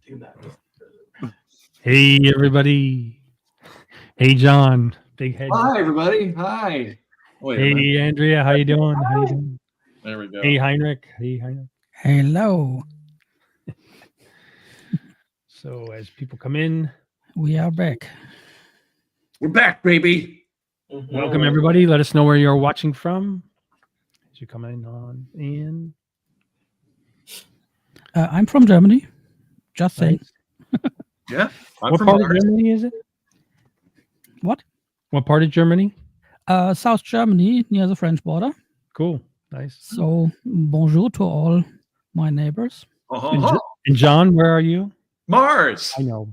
Do not. Hey, everybody. Hey, John. Big head. Hi, everybody. Hi. Wait a minute. Hey, Andrea. How you doing? How you doing? There we go. Hey, Henrik. Hey, Henrik. Hello. So as people come in, We are back. We're back, baby. welcome, everybody. Let us know where you're watching from as you come on in. I'm from Germany. Just saying. Yeah. I'm What from part Mars. of Germany is it? What? What part of Germany? South Germany, near the French border. Cool. Nice. So, bonjour to all my neighbors. And John, where are you? Mars. I know,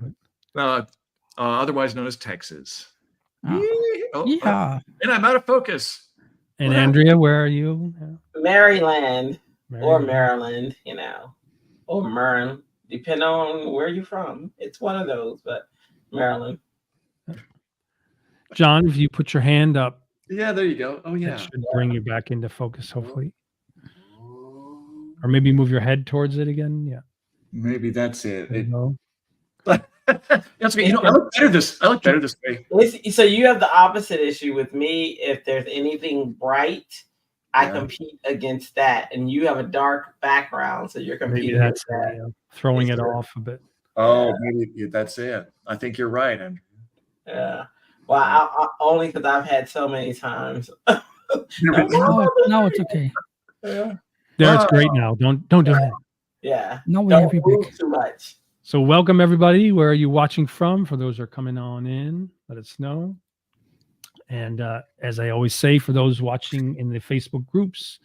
but Otherwise known as Texas. Ah. Yeah. And I'm out of focus. and Andrea, where are you? Maryland or Maryland. Maryland, or Maryland, depending on where you're from. It's one of those, but Maryland. John, if you put your hand up, Yeah, there you go. Oh, that yeah. should bring you back into focus, hopefully. Or maybe move your head towards it again. Yeah. Maybe that's it. There you go. That's okay. I look better this way. So you have the opposite issue with me. If there's anything bright, I compete against that, and you have a dark background, so you're competing. Maybe that's with that. throwing it off a bit. Oh, maybe that's it. I think you're right, Andrew. Yeah. Well, I only because I've had so many times. No, it's okay. Yeah. There, it's great now. Don't do that. Yeah. No, we Don't have you move back. too much. So welcome, everybody. Where are you watching from? For those who are coming on in, let us know. And as I always say, for those watching in the Facebook groups,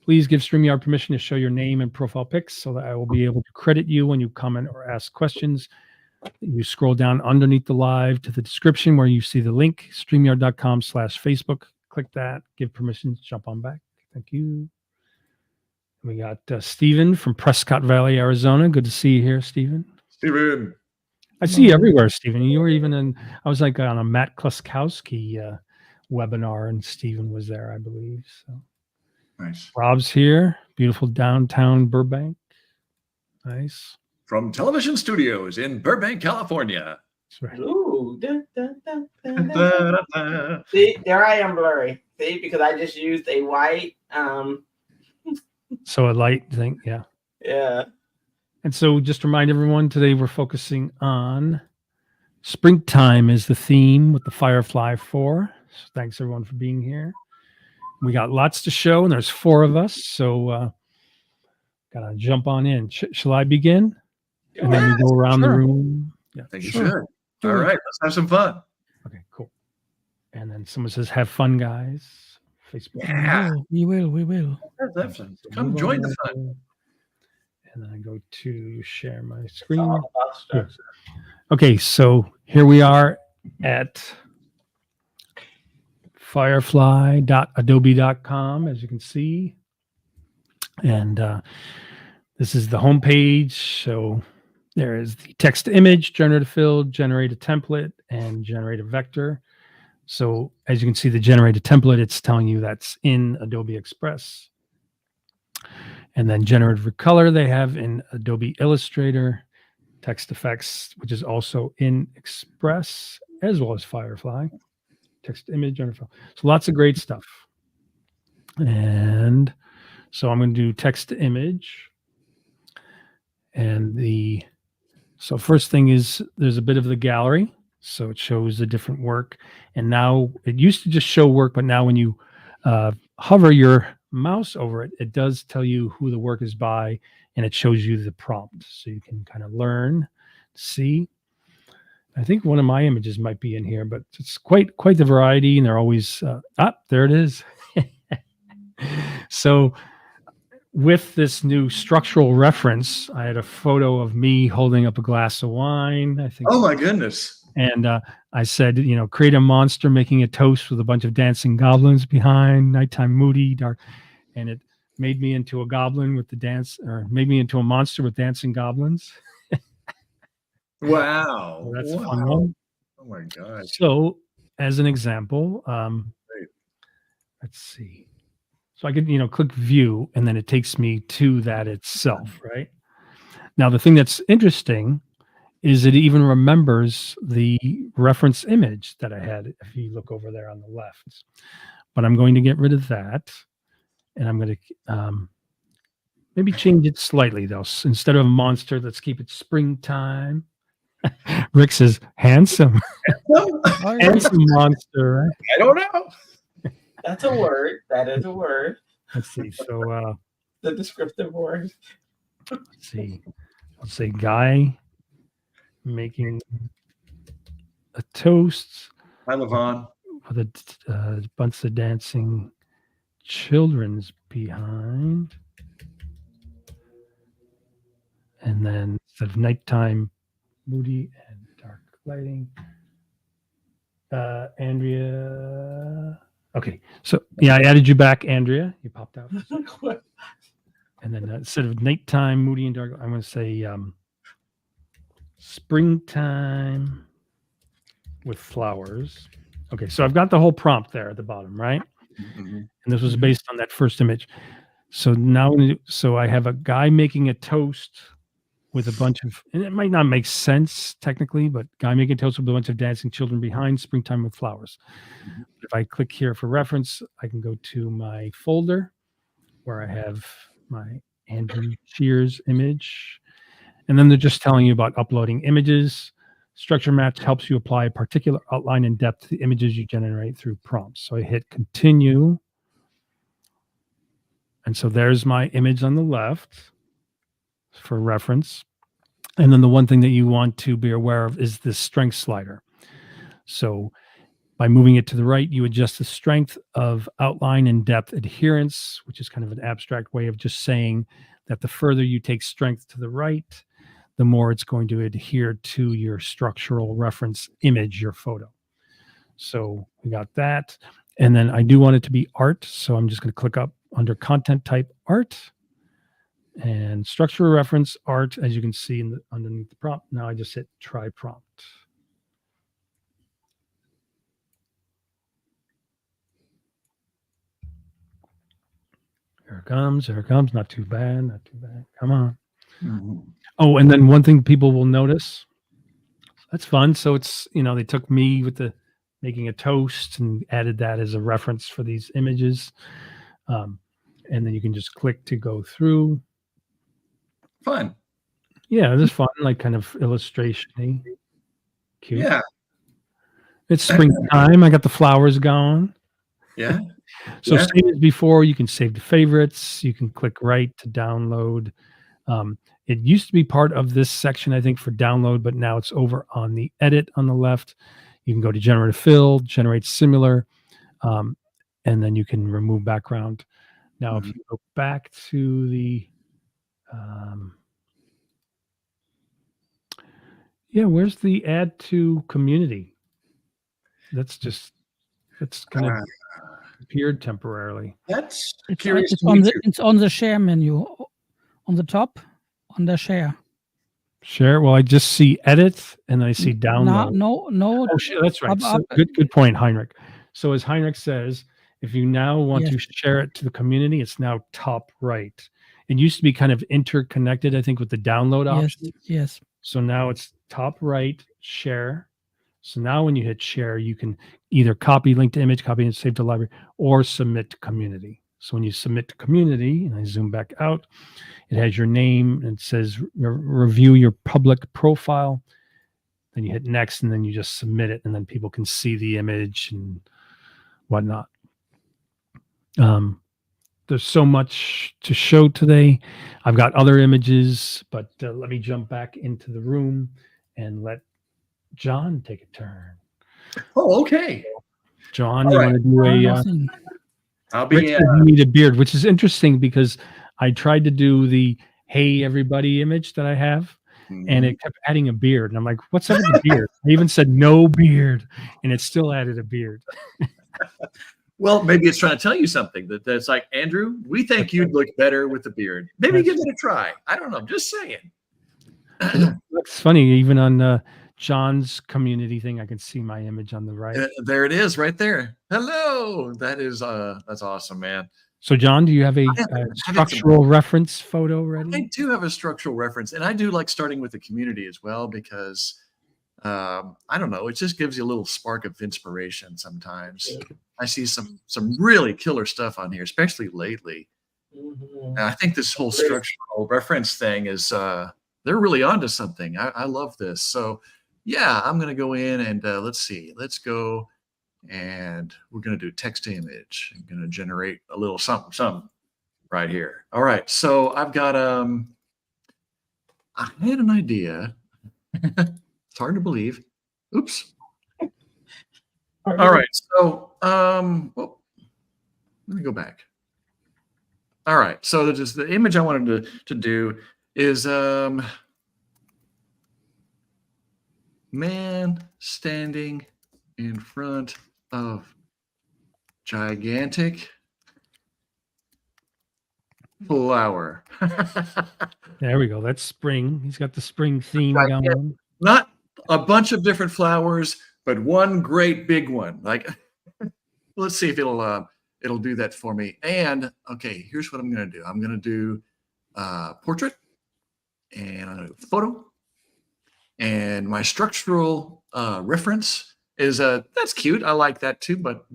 please give StreamYard permission to show your name and profile pics so that I will be able to credit you when you comment or ask questions. You scroll down underneath the live to the description where you see the link, StreamYard.com/Facebook. Click that, give permission to jump on back. Thank you. We got Stephen from Prescott Valley, Arizona. Good to see you here, Stephen. Steven. I see you everywhere, Stephen. You were even I was like on a Matt Kluskowski webinar, and Stephen was there, I believe. So Nice. Rob's here. Beautiful downtown Burbank. Nice. From Television Studios in Burbank, California. That's right. Ooh. Dun, dun, dun, dun, dun. See, there I am blurry. See, because I just used a white. So a light thing, yeah. Yeah. And so just to remind everyone, today we're focusing on springtime is the theme with the Firefly 4. So thanks everyone for being here. We got lots to show, and there's 4 of us, so gotta jump on in. Shall I begin? And then we go around the room. Yeah, I think you should. All right, let's have some fun. Okay, cool. And then someone says, "Have fun, guys." Facebook. Yeah. We will. Come join the fun. And then I go to share my screen. All about structure. Okay, so here we are at firefly.adobe.com, as you can see. And this is the home page. So there is the text to image, generate a fill, generate a template, and generate a vector. So as you can see, the generated template, it's telling you that's in Adobe Express. And then generative color they have in Adobe Illustrator, text effects, which is also in Express, as well as Firefly, text to image, so lots of great stuff. And so I'm going to do text to image. And so first thing is there's a bit of the gallery. So it shows the different work. And now it used to just show work, but now when you hover your mouse over it, it does tell you who the work is by, and it shows you the prompt. So you can kind of learn, see. I think one of my images might be in here, but it's quite the variety, and they're always, there it is. So with this new structural reference, I had a photo of me holding up a glass of wine, I think. Oh my goodness. And I said, create a monster making a toast with a bunch of dancing goblins behind, nighttime, moody, dark. And it made me into a goblin with the dance, or made me into a monster with dancing goblins. Wow. So that's a fun one. Oh my gosh. So as an example, let's see. So I could, click view, and then it takes me to that itself, right? Now, the thing that's interesting is it even remembers the reference image that I had, if you look over there on the left. But I'm going to get rid of that, and I'm going to maybe change it slightly, though. Instead of a monster, let's keep it springtime. Rick says, handsome. Handsome monster, right? I don't know. That's a word. That is a word. Let's see. So The descriptive word. let's see. Let's say guy making a toast Hi, Levon. with a bunch of dancing children's behind. And then instead of nighttime, moody and dark lighting. Andrea. Okay. So, yeah, I added you back, Andrea. You popped out. And then instead of nighttime, moody and dark, I'm going to say springtime with flowers. Okay. So I've got the whole prompt there at the bottom, right? Mm-hmm. And this was based on that first image. So now, so I have a guy making a toast with a bunch of, and it might not make sense technically, but guy making a toast with a bunch of dancing children behind, springtime with flowers. Mhm. If I click here for reference, I can go to my folder where I have my Andrew Shears image. And then they're just telling you about uploading images. Structure Match helps you apply a particular outline and depth to the images you generate through prompts. So I hit continue. And so there's my image on the left for reference. And then the one thing that you want to be aware of is the strength slider. So by moving it to the right, you adjust the strength of outline and depth adherence, which is kind of an abstract way of just saying that the further you take strength to the right, the more it's going to adhere to your structural reference image, your photo. So we got that. And then I do want it to be art. So I'm just going to click up under content type art and structural reference art, as you can see underneath the prompt. Now I just hit try prompt. Here it comes. Here it comes. Not too bad. Not too bad. Come on. Mm-hmm. Oh, and then one thing people will notice. That's fun. So it's, they took me with the making a toast and added that as a reference for these images. And then you can just click to go through. Fun. Yeah, this is fun, like kind of illustration-y. Cute. Yeah. It's springtime. I got the flowers going. Yeah. So Yeah. same as before, you can save to favorites. You can click right to download. It used to be part of this section, I think, for download, but now it's over on the edit on the left. You can go to generative fill, generate similar, and then you can remove background. Now, if you go back to the, where's the add to community? That's kind of appeared temporarily. That's It's curious. it's on the share menu, on the top, on the share. Share. Well, I just see edit and I see download. No. Oh, that's right. So, good point, Henrik. So as Henrik says, if you now want to share it to the community, it's now top right. It used to be kind of interconnected, I think, with the download option. Yes. So now it's top right, share. So now when you hit share, you can either copy link to image, copy and save to library, or submit to community. So when you submit to community, and I zoom back out, it has your name and it says review your public profile. Then you hit next and then you just submit it and then people can see the image and whatnot. There's so much to show today. I've got other images, but let me jump back into the room and let John take a turn. Oh, okay. John, you want to do a... I'll be... you need a beard, which is interesting because I tried to do the hey everybody image that I have, and it kept adding a beard. And I'm like, what's up with the beard? I even said no beard, and it still added a beard. Well, maybe it's trying to tell you something that's like, Andrew, we think you'd look better with the beard. Maybe give it a try. I don't know. I'm just saying. It's funny, even on John's community thing, I can see my image on the right. There it is right there. Hello. That is that's awesome, man. So, John, do you have a have structural reference photo ready? I do have a structural reference, and I do like starting with the community as well because I don't know, it just gives you a little spark of inspiration sometimes. I see some really killer stuff on here, especially lately. And I think this whole structural reference thing is they're really onto something. I love this. So yeah, I'm gonna go in and let's see. Let's go and we're gonna do text to image. I'm gonna generate a little something right here. All right, so I've got I had an idea. It's hard to believe. Oops. All right, so well, let me go back. All right, so just the image I wanted to do is man standing in front of gigantic flower. There we go. That's spring. He's got the spring theme going. Not a bunch of different flowers, but one great big one. Like, let's see if it'll do that for me. And okay, here's what I'm gonna do. I'm gonna do portrait and photo. And my structural reference is that's cute. I like that too. But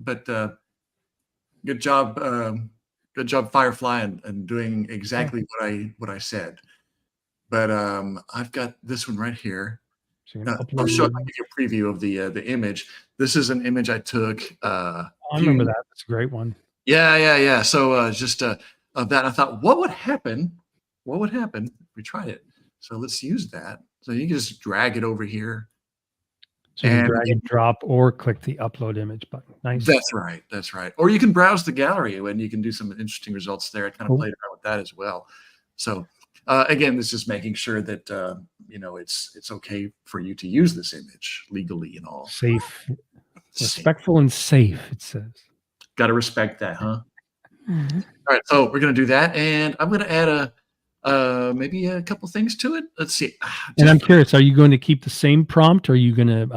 good job Firefly and doing exactly what I said. But I've got this one right here. So I'll show you a preview of the image. This is an image I took. I remember that. That's a great one. Yeah. So just of that, I thought, what would happen? What would happen if we tried it? So let's use that. So you can just drag it over here. So you can drag and drop or click the upload image button. Nice. That's right. That's right. Or you can browse the gallery and you can do some interesting results there. I kind of played around with that as well. So again, this is making sure that you know it's okay for you to use this image legally and all. Safe, respectful, and safe. It says. Got to respect that, huh? Mm-hmm. All right, so we're gonna do that, and I'm gonna add maybe a couple things to it. Let's see. And I'm curious, are you going to keep the same prompt, or are you going to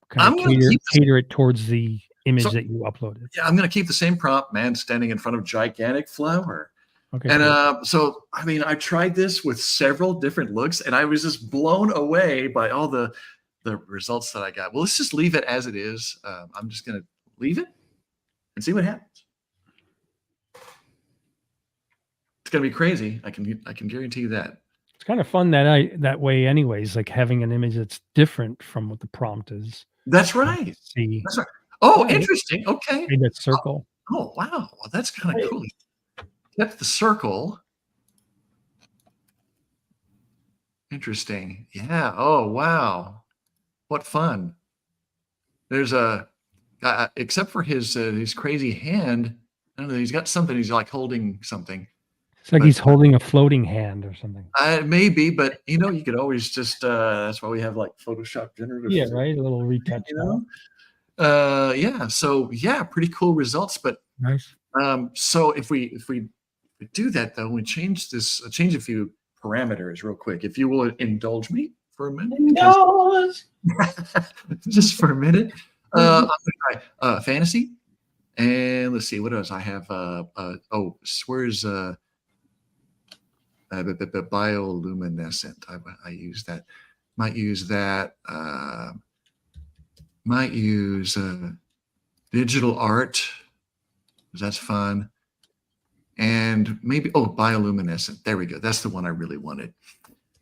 kind of cater it towards the image that you uploaded? Yeah, I'm going to keep the same prompt, man standing in front of gigantic flower. Okay. And cool. So, I mean, I tried this with several different looks, and I was just blown away by all the results that I got. Well, let's just leave it as it is. I'm just going to leave it and see what happens. It's going to be crazy. I can guarantee you that. It's kind of fun that way anyways, like having an image that's different from what the prompt is. That's right. See. That's right. Oh, interesting. Okay. Made that circle. Oh, wow. Well, that's kind of cool. Kept the circle. Interesting. Yeah. Oh, wow. What fun. There's except for his crazy hand, I don't know, he's got something. He's like holding something. It's like he's holding a floating hand or something. Maybe, but you know, you could always just that's why we have like Photoshop generative. Yeah, right. A little retouch. You know? Yeah. So yeah, pretty cool results. But nice. So if we do that though, we change a few parameters real quick. If you will indulge me for a minute. Just for a minute. I'm gonna try fantasy. And let's see what else I have. Where's bioluminescent. I use that. Might use that. Might use digital art. That's fun. And maybe bioluminescent. There we go. That's the one I really wanted.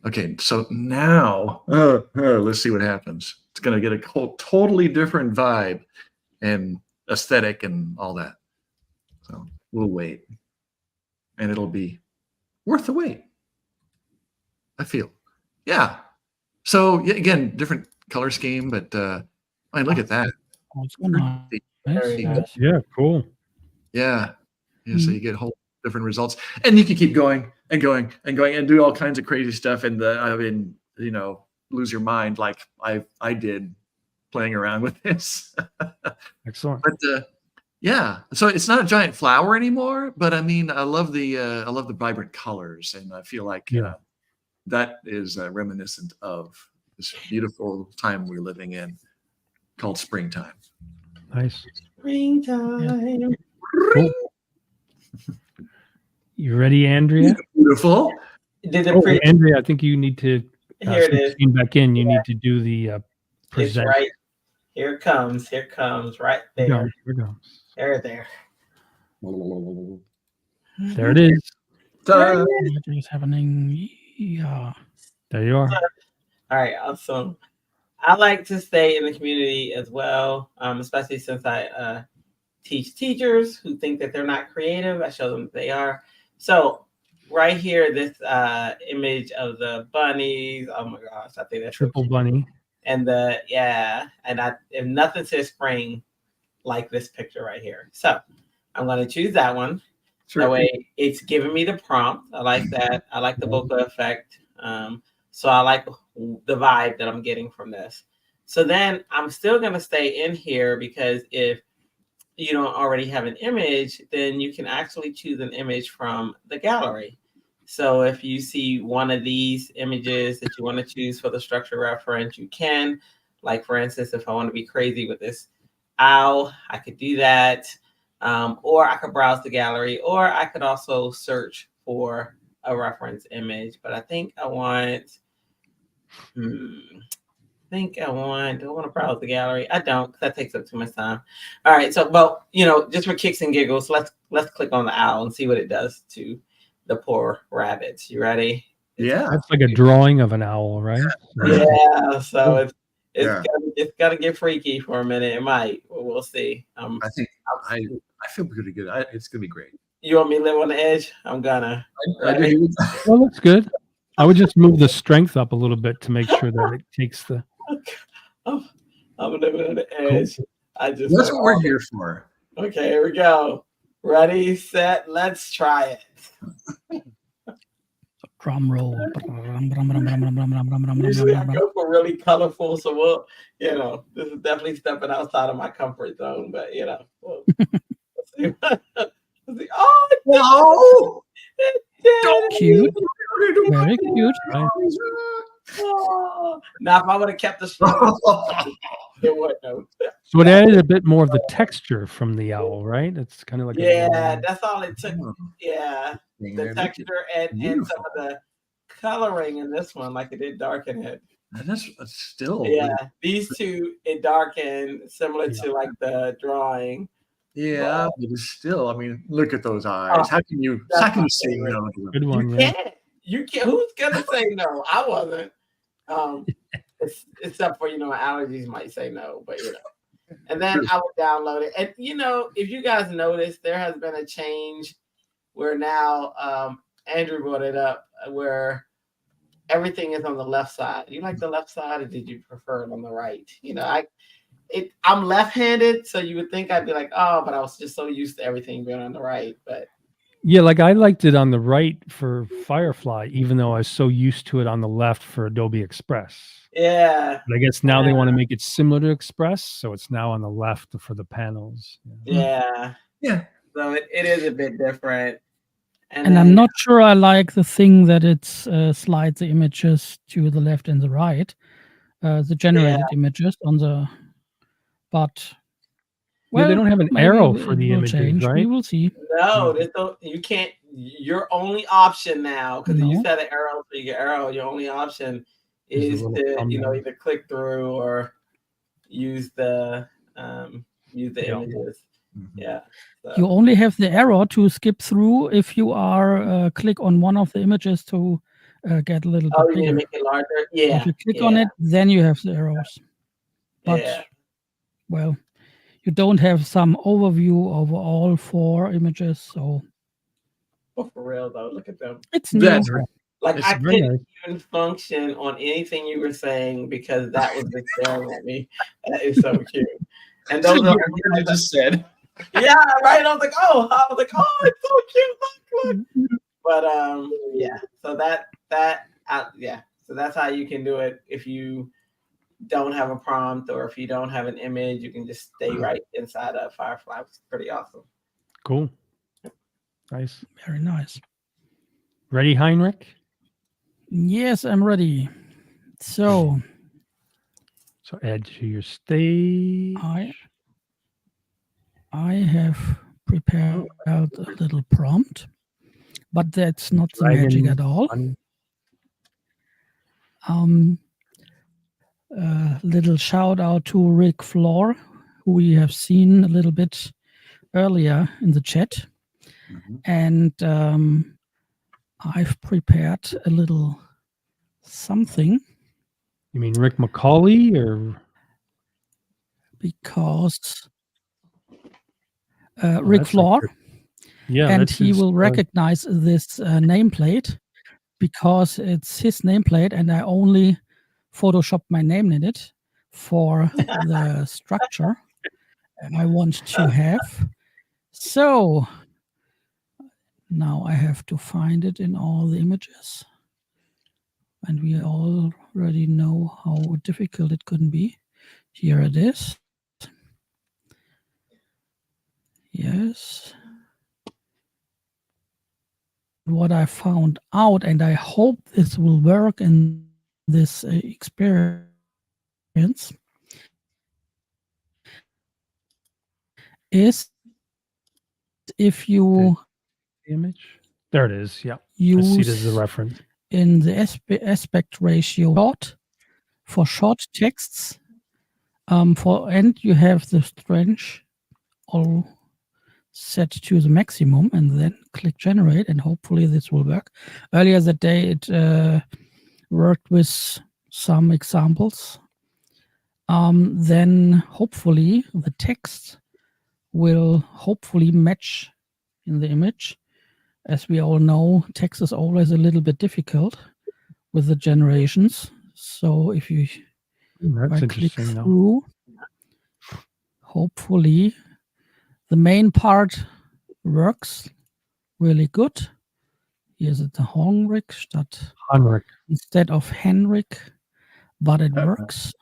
Okay, so now let's see what happens. It's gonna get a totally different vibe and aesthetic and all that. So we'll wait, and it'll be worth the wait, I feel. Yeah. So yeah, again, different color scheme, but I mean, look at that. Yeah, cool. Yeah. So you get whole different results, and you can keep going and going and going and do all kinds of crazy stuff. And I mean, you know, lose your mind like I did playing around with this. Excellent. But yeah, so it's not a giant flower anymore, but I mean, I love the vibrant colors, and I feel like that is reminiscent of this beautiful time we're living in, called springtime. Nice. Springtime. Cool. You ready, Andrea? Beautiful. Did the Oh, pre- Andrea, I think you need to Here it is. back in. You need to do the It's present. right. Here it comes. Here it comes. Right there. Here it goes. There. There it is. Ta-da. What is happening? Yeah. There you are. All right, awesome. I like to stay in the community as well, especially since I teach teachers who think that they're not creative. I show them that they are. So right here, this image of the bunnies. Oh my gosh, I think that's Triple so cute. bunny. And if nothing says spring like this picture right here. So I'm going to choose that one. Sure. That way it's giving me the prompt. I like that. I like the bokeh effect. So I like the vibe that I'm getting from this. So then I'm still going to stay in here because if you don't already have an image, then you can actually choose an image from the gallery. So if you see one of these images that you want to choose for the structure reference, you can. Like for instance, if I want to be crazy with this owl, I could do that. Or I could browse the gallery, or I could also search for a reference image. But I think I want, do I want to browse the gallery? I don't, because that takes up too much time. All right, so, but, just for kicks and giggles, let's click on the owl and see what it does to the poor rabbits. You ready? Yeah. That's like a drawing of an owl, right? Yeah, so Yeah. it's gonna get freaky for a minute. It might. We'll see. I think I feel pretty good. It's gonna be great. You want me to live on the edge? I'm gonna. I do. Well, that's good. I would just move the strength up a little bit to make sure that it takes the. I'm living on the edge. That's what we're here for. Okay, here we go. Ready, set, let's try it. Drum roll. Usually I go for really colorful, so this is definitely stepping outside of my comfort zone, but we'll see. Oh, no! Cute. Very cute. Right. Oh. Now, if I would have kept the structure, it would no. So it added a bit more of the texture from the owl, right? It's kind of like That's all it took. Yeah, the texture and some of the coloring in this one, like it did darken it. That's still these two it darkened similar to like the drawing. Yeah, but it's still. I mean, look at those eyes. How can you say no? Good one. You can't. Who's gonna say no? I wasn't. Except for allergies might say no, but And then I would download it. And if you guys notice, there has been a change where now Andrew brought it up where everything is on the left side. You like the left side, or did you prefer it on the right? I'm left-handed, so you would think I'd be like, oh, but I was just so used to everything being on the right. But yeah, like I liked it on the right for Firefly, even though I was so used to it on the left for Adobe Express. Yeah. But I guess now they want to make it similar to Express, so it's now on the left for the panels. Yeah. So it is a bit different. And I'm not sure I like the thing that it slides the images to the left and the right, the generated images on the. But they don't have an arrow for the images, change. right? We will see. No, you can't. Your only option now, because you set an arrow for your arrow, your only option is to either click through or use the images. Yeah. So. You only have the arrow to skip through if you are click on one of the images to get a little bit bigger. Make it larger. Yeah. If you click on it, then you have the arrows. But well, you don't have some overview over all 4 images, so. Oh, for real though, look at them. It's new. Like I couldn't even function on anything you were saying because that was just staring at me. That is so cute. And those are what you just said. Yeah, right. I was like, oh, it's so cute. Look. But so so that's how you can do it if you don't have a prompt or if you don't have an image. You can just stay right inside of Firefly. It's pretty awesome. Cool. Nice. Very nice. Ready, Henrik? Yes, I'm ready. So add to your stage. I have prepared a little prompt but that's not the magic at all. Little shout out to Rick Floor, who we have seen a little bit earlier in the chat. And I've prepared a little something. You mean Rick McCauley, or? Because Rick Floor, and he will recognize this nameplate because it's his nameplate, and I only Photoshopped my name in it for the structure I want to have. So now I have to find it in all the images, and we already know how difficult it could be. Here it is. Yes. What I found out, and I hope this will work in this experience, is if you image. There it is. Yeah. Use I see it as a reference. In the aspect ratio short for short texts. And you have the strength all set to the maximum, and then click generate, and hopefully this will work. Earlier that day it worked with some examples. Then hopefully the text will hopefully match in the image. As we all know, text is always a little bit difficult with the generations. So if you click through, hopefully the main part works really good. Here's it, the Henrik instead of Henrik, but it works.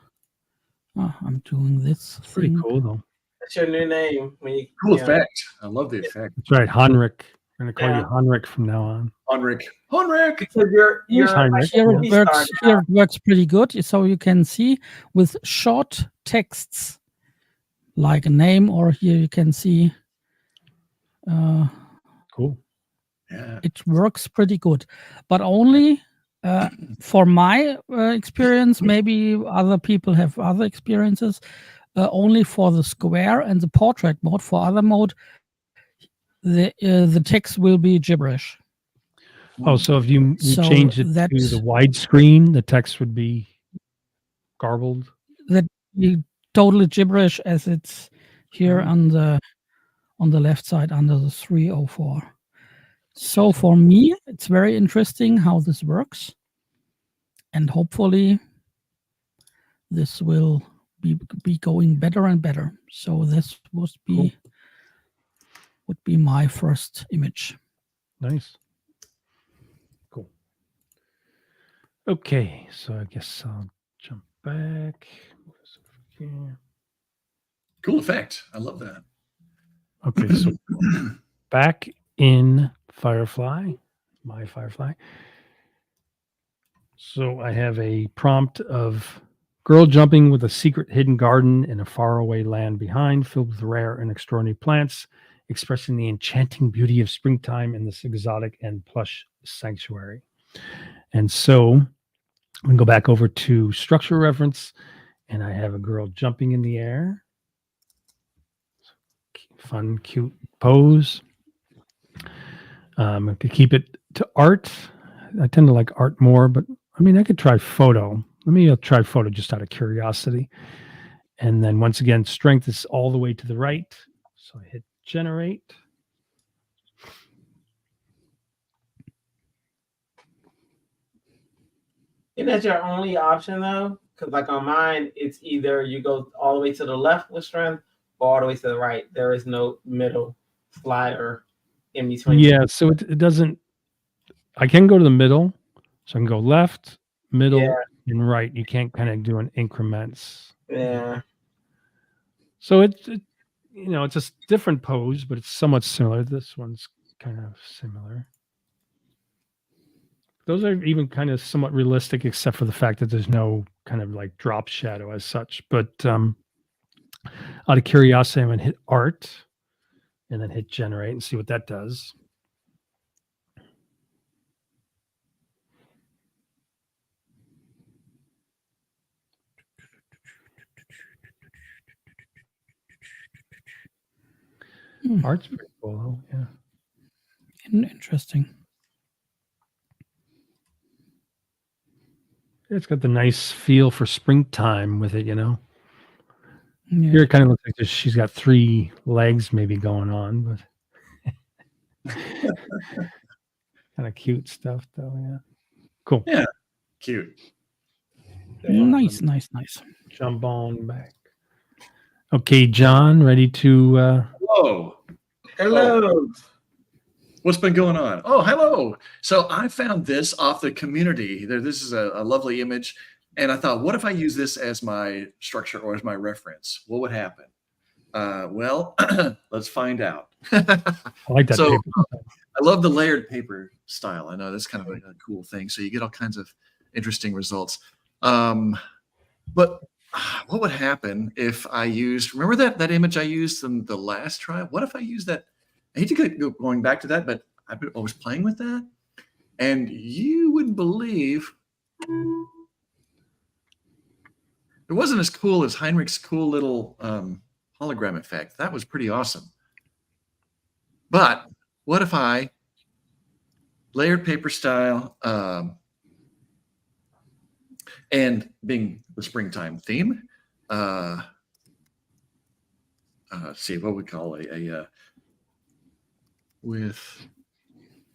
Oh, I'm doing this. Pretty cool though. That's your new name. Cool effect. I love the effect. That's right, Henrik. I'm going to call you Henrik from now on. Henrik. Because you're Henrik. Here it works pretty good. So you can see with short texts like a name, or here you can see. Cool. Yeah. It works pretty good, but only for my experience. Maybe other people have other experiences. Only for the square and the portrait mode. For other mode, the text will be gibberish. Oh, so if you change it to the widescreen, the text would be garbled? That be totally gibberish, as it's here on the left side under the 304. So for me, it's very interesting how this works, and hopefully this will be going better and better. So this would be my first image. Nice. Cool. Okay, so I guess I'll jump back. Cool effect. I love that. Okay, so back in Firefly, my Firefly. So I have a prompt of girl jumping with a secret hidden garden in a faraway land behind, filled with rare and extraordinary plants, expressing the enchanting beauty of springtime in this exotic and plush sanctuary. And so I'm going to go back over to structure reference, and I have a girl jumping in the air. Fun, cute pose. I could keep it to art. I tend to like art more, but I mean, I could try photo. I'll try photo just out of curiosity. And then once again, strength is all the way to the right. So I hit generate. And that's your only option though? Because like on mine, it's either you go all the way to the left with strength or all the way to the right. There is no middle slider in between. Yeah, so it doesn't, I can go to the middle. So I can go left, middle, and right. You can't kind of do an increments. Yeah. So it's a different pose, but it's somewhat similar. This one's kind of similar. Those are even kind of somewhat realistic, except for the fact that there's no kind of like drop shadow as such. But out of curiosity, I'm going to hit art and then hit generate and see what that does. Art's pretty cool, though. Yeah. Interesting. It's got the nice feel for springtime with it, you know. Yeah. Here it kind of looks like she's got 3 legs maybe going on, but kind of cute stuff, though. Yeah. Cool. Yeah. Cute. Nice. Jump on back. Okay, John, ready to... Whoa. Hello. Oh. What's been going on? Oh, hello. So I found this off the community. This is a lovely image. And I thought, what if I use this as my structure or as my reference? What would happen? Well, let's find out. I like that paper. I love the layered paper style. I know that's kind of a cool thing. So you get all kinds of interesting results. But what would happen if I used, remember that image I used in the last try? What if I used that? I hate to go going back to that, but I was playing with that. And you wouldn't believe it wasn't as cool as Heinrich's cool little hologram effect. That was pretty awesome. But what if I layered paper style and being the springtime theme, see what we call with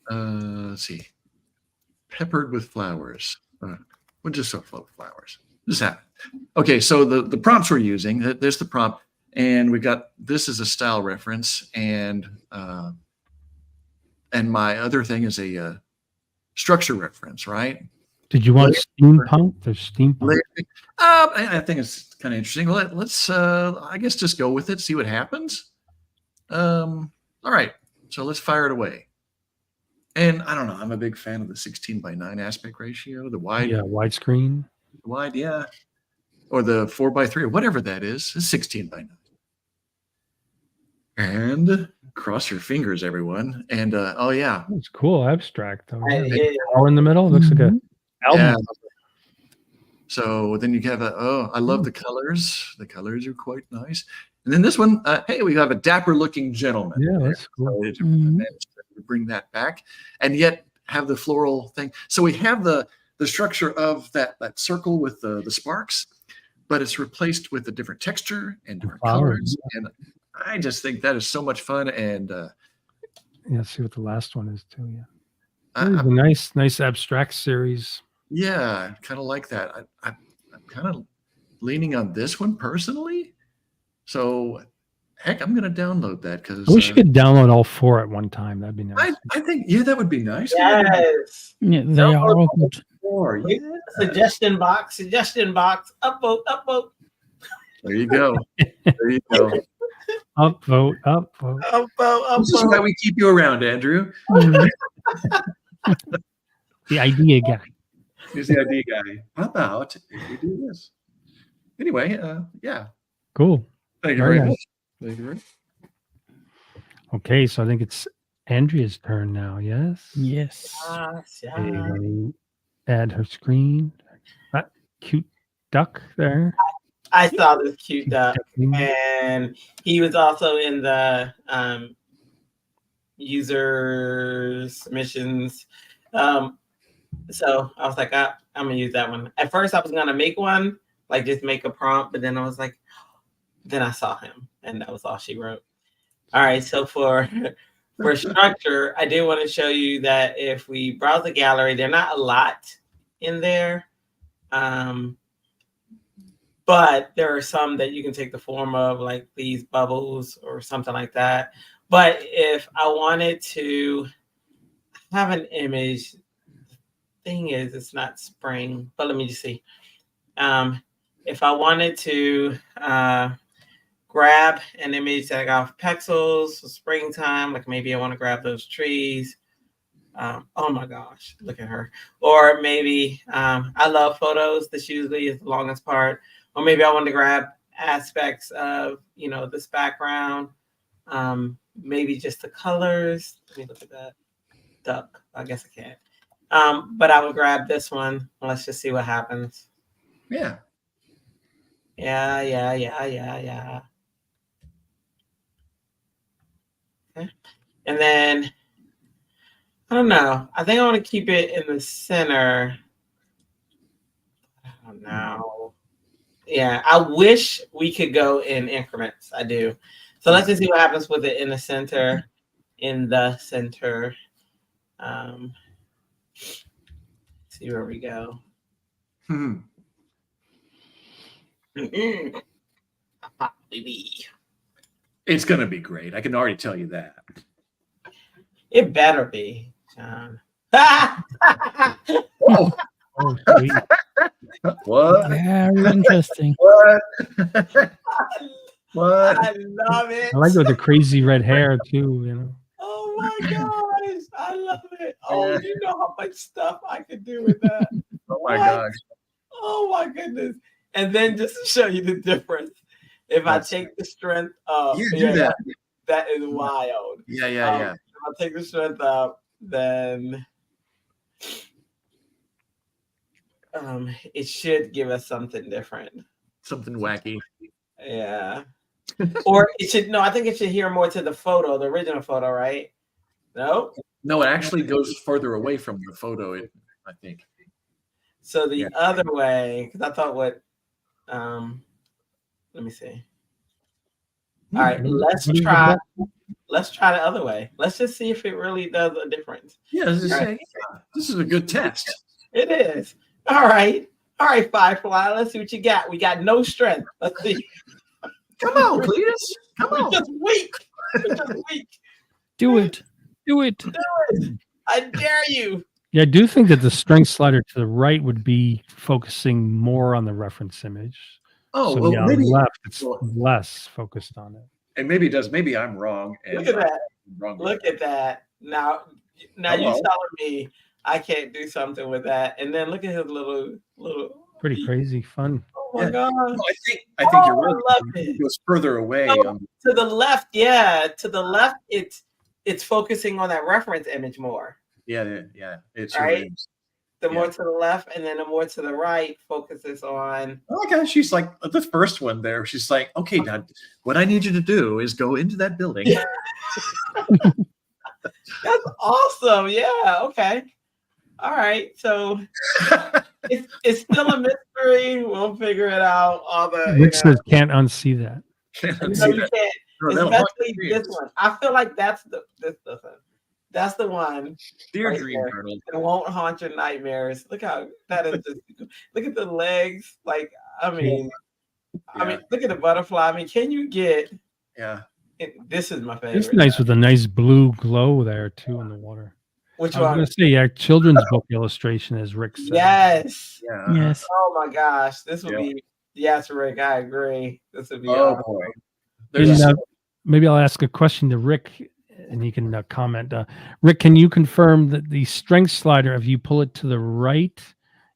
let's see, peppered with flowers. We'll just sort of flowers. Just happen. Okay, so the prompts we're using, there's the prompt, and we got this is a style reference, and my other thing is a structure reference, right? Did you want steampunk? There's steampunk. I think it's kind of interesting. Let's I guess just go with it, see what happens. All right, so let's fire it away. And I don't know, I'm a big fan of the 16:9 aspect ratio, the wide. Yeah, widescreen. Wide, yeah. Or the 4:3 or whatever that is. It's 16:9. And cross your fingers, everyone. And oh yeah. It's cool abstract though. Yeah. All in the middle. Looks like a album. Yeah. So then you have I love the colors. The colors are quite nice. And then this one, hey, we have a dapper looking gentleman. Yeah, that's cool. So to bring that back and yet have the floral thing. So we have the structure of that circle with the sparks, but it's replaced with a different texture and different colors. And I just think that is so much fun. And yeah, see what the last one is too. Yeah, a nice abstract series. Yeah, kind of like that. I'm kind of leaning on this one personally. So, heck, I'm going to download that because I wish you could download all 4 at one time. That'd be nice. I think that would be nice. Yes. Yeah, they are all good. Yeah. Suggestion box. Upvote. There you go. There you go. Upvote. This is why we keep you around, Andrew. The idea guy. He's the idea guy. How about if we do this? Anyway, yeah. Cool. Thank you very much. Thank you very much. Okay, so I think it's Andrea's turn now. Yes. Yes. Okay, let me add her screen. That cute duck there. I saw this cute duck, and he was also in the user submissions. So I was like, I'm gonna use that one. At first, I was gonna make one, like just make a prompt, but then I was like, then I saw him, and that was all she wrote. All right, so for structure, I did want to show you that if we browse the gallery, there are not a lot in there, but there are some that you can take the form of, like these bubbles or something like that. But if I wanted to have an image, thing is, it's not spring, but let me just see. If I wanted to grab an image that I got off Pexels for springtime, like maybe I want to grab those trees. Oh my gosh, look at her. Or maybe I love photos. This usually is the longest part. Or maybe I want to grab aspects of, this background. Maybe just the colors. Let me look at that duck. I guess I can't. But I would grab this one. Let's just see what happens. Yeah. Yeah. Okay. And then, I don't know. I think I want to keep it in the center. I don't know. Yeah, I wish we could go in increments. I do. So let's just see what happens with it in the center. In the center. See where we go. It's going to be great. I can already tell you that. It better be, John. Oh, sweet. What? Very interesting. What? What? I love it. I like with the crazy red hair too, you know. Oh my gosh, I love it. Oh, you know how much stuff I could do with that. Oh my gosh. Oh my goodness. And then just to show you the difference, if I take the strength up, You do that. That is wild. Yeah. If I take the strength up, then it should give us something different. Something wacky. Yeah. Or it should, no, I think it should hear more to the photo, the original photo, right? No? No, it actually goes further away from the photo, I think. So the other way, because I thought let me see. All right, let's try the other way. Let's just see if it really does a difference. Yeah, this is a good test. It is. All right, Firefly. Let's see what you got. We got no strength. Let's see. Come on, Cletus. Come on. We're just weak. Do it. I dare you. Yeah, I do think that the strength slider to the right would be focusing more on the reference image. Oh, so well, yeah, maybe left, it's less focused on it. And maybe it does. Maybe I'm wrong. And Look at that. Wrong. Look at that. Now you telling me I can't do something with that. And then look at his little. Pretty crazy fun. Oh my God. No, I think you're right. I love it. It goes further away. To the left, yeah. To the left, it's focusing on that reference image more. Yeah. It's right. The more to the left, and then the more to the right focuses on. Oh my gosh, she's like the first one there. She's like, okay, now what I need you to do is go into that building. That's awesome. Yeah. Okay. All right. So it's still a mystery. We'll figure it out. All the Rick says can't unsee that. You can't. Especially this one. I feel like that's the one. Dear right Dream Turtle. It won't haunt your nightmares. Look how that is. Look at the legs. Like, I mean, look at the butterfly. I mean, can you get? Yeah. This is my favorite. It's nice with a nice blue glow there too in the water. Which I was one? going to say, children's book illustration, as Rick said. Yes. Yeah. Yes. Oh my gosh, this would be. Yes, Rick, I agree. This would be. Oh boy. Maybe I'll ask a question to Rick, and he can comment. Rick, can you confirm that the strength slider, if you pull it to the right,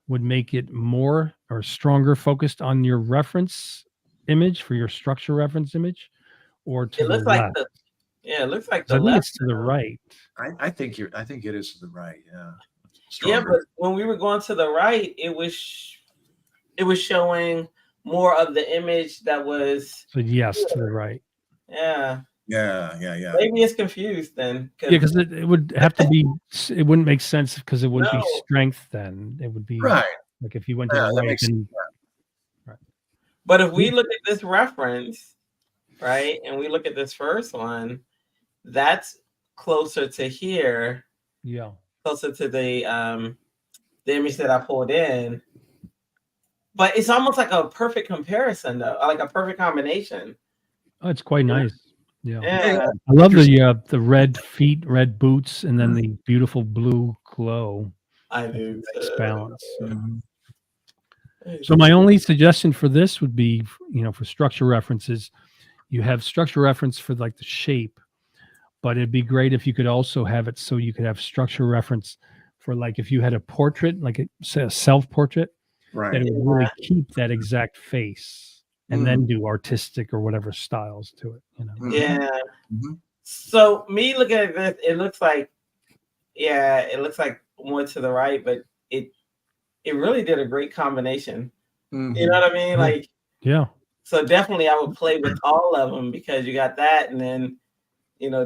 would make it more or stronger focused on your reference image for your structure reference image, or to the left? It looks like the I think left. it's to the right. I think it is to the right. Yeah. Stronger. Yeah, but when we were going to the right, it was showing more of the image that was. So yes, to the right. Yeah. Yeah. Maybe it's confused then. Yeah, because it would have to be. It wouldn't make sense because it wouldn't be strength then. It would be right. Like if you went to the right. Then, right. But if we look at this reference, right, and we look at this first one, that's closer to here. Yeah. Closer to the image that I pulled in. But it's almost like a perfect comparison, though, like a perfect combination. Oh, it's quite nice. Yeah. I love the red feet, red boots, and then the beautiful blue glow. I do. Nice balance. So my only suggestion for this would be, for structure references, you have structure reference for like the shape, but it'd be great if you could also have it so you could have structure reference for like if you had a portrait, like a self-portrait, right, that it would really keep that exact face. And then do artistic or whatever styles to it, Yeah. Mm-hmm. So me looking at this, it looks like more to the right, but it really did a great combination. Mm-hmm. You know what I mean? Like, yeah. So definitely I would play with all of them because you got that, and then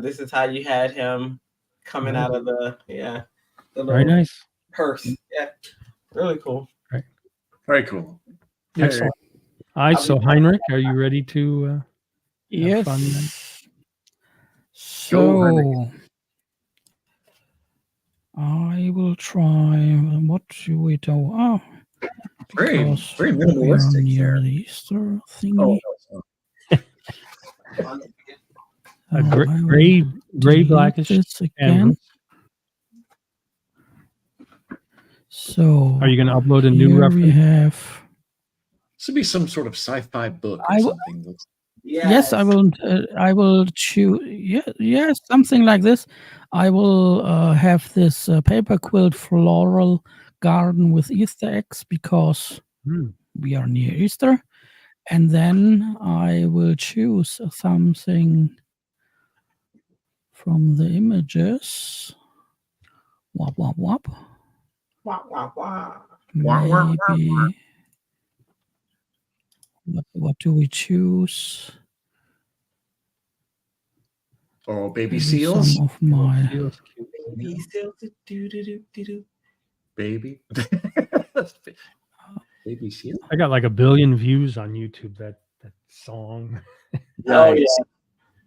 this is how you had him coming out of the the Very little nice. purse. Yeah, really cool. Right. Very cool. Excellent. All right, so Heinrich, are you ready to have fun? Yes. Go, So I will try. What should we do? Oh, Very because very we are minimalistic near there. the Easter thingy. A I will gray delete blackish this again. canvas. So Are you going to upload a new here reference? we have. This would be some sort of sci-fi book or I something. Yes, I will. I will choose. Yeah, something like this. I will have this paper quilt floral garden with Easter eggs because we are near Easter, and then I will choose something from the images. Wop wop wop. Wah, wah, wah. Maybe. What do we choose? Oh, baby Maybe seals. some of my. Baby seals. Do. Baby. Baby seal. I got like 1 billion views on YouTube. That song. Oh yeah. Nice.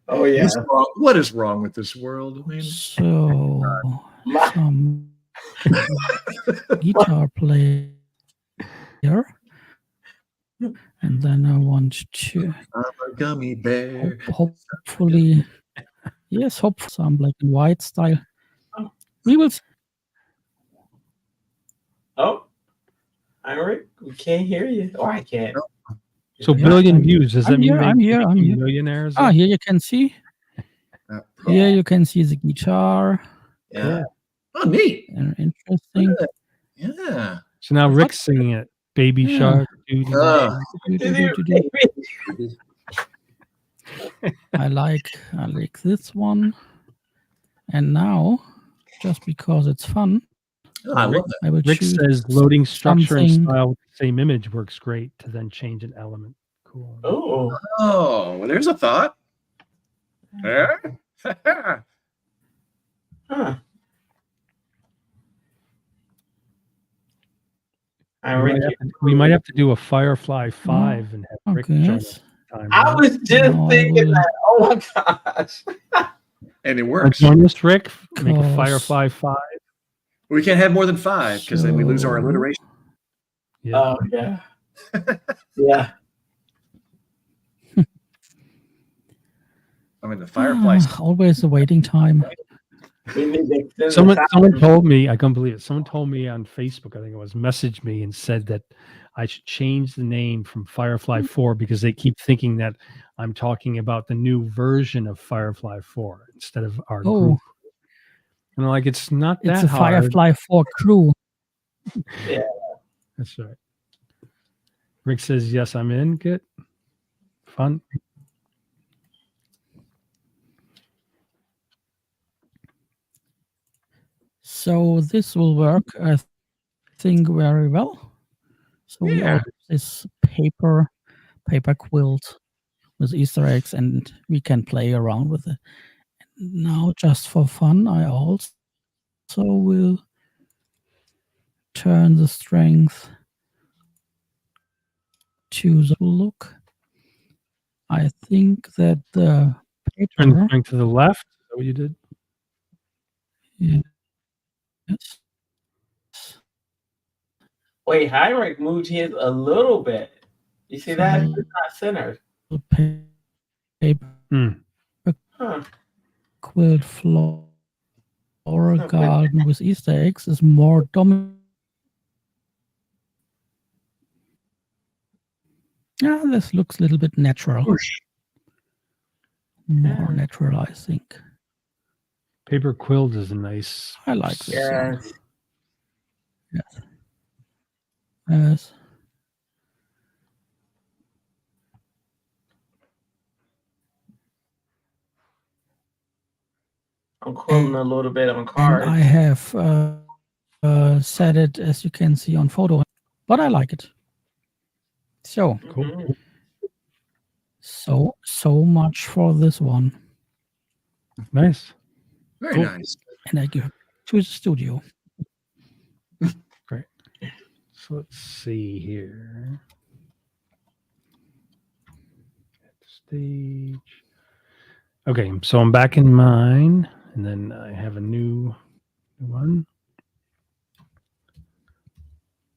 Oh yeah. What is wrong with this world? I mean, So some guitar player, and then I want to I'm a gummy bear. hopefully, yes, hopefully some black and white style. We will see. Oh, Heinrich, we can't hear you. Oh, I can't. So 1 billion views. Does that I'm mean here, I'm here. millionaires? Ah, here you can see. Here you can see the guitar. Yeah. Oh, neat. Interesting. Yeah. So now Rick's singing it. Baby Yeah. shark. I like this one. And now, just because it's fun, I love that. I will Rick choose says loading structure and something. style with the same image works great to then change an element. Cool. Oh. Oh, well, there's a thought. Yeah. Huh. We might have to do a Firefly 5 and have Rick join us. I was just thinking that. Oh my gosh. And it works. Join us, Rick. Make a Firefly 5. We can't have more than 5 because then we lose our alliteration. Yeah. Oh yeah. Yeah. I mean, the Firefly. Always a waiting time. Someone told me, I can't believe it. Someone told me on Facebook, I think it was, messaged me and said that I should change the name from Firefly 4 because they keep thinking that I'm talking about the new version of Firefly 4 instead of our group. And I'm like, it's not that It's a hard. Firefly 4 crew. Yeah. That's right. Rick says, yes, I'm in. Good. Fun. So this will work, I think, very well. So we have this paper quilt with Easter eggs, and we can play around with it. Now, just for fun, I also will turn the strength to the look. I think that the paper... Turn the strength to the left. Is that what you did? Yeah. Yes. Wait, Heinrich moved his a little bit. You see that? It's not centered. Paper quilt floral garden with Easter eggs is more dominant. Yeah, this looks a little bit natural. More natural, I think. Paper quilt is a nice. I like this. Yes. Yes. Yes. I'm quilting a little bit on cards. And I have set it, as you can see on photo, but I like it. So, cool. So much for this one. Nice. Very Cool. nice. And I go to the studio. Great. So let's see here. Stage. Okay, so I'm back in mine, and then I have a new one.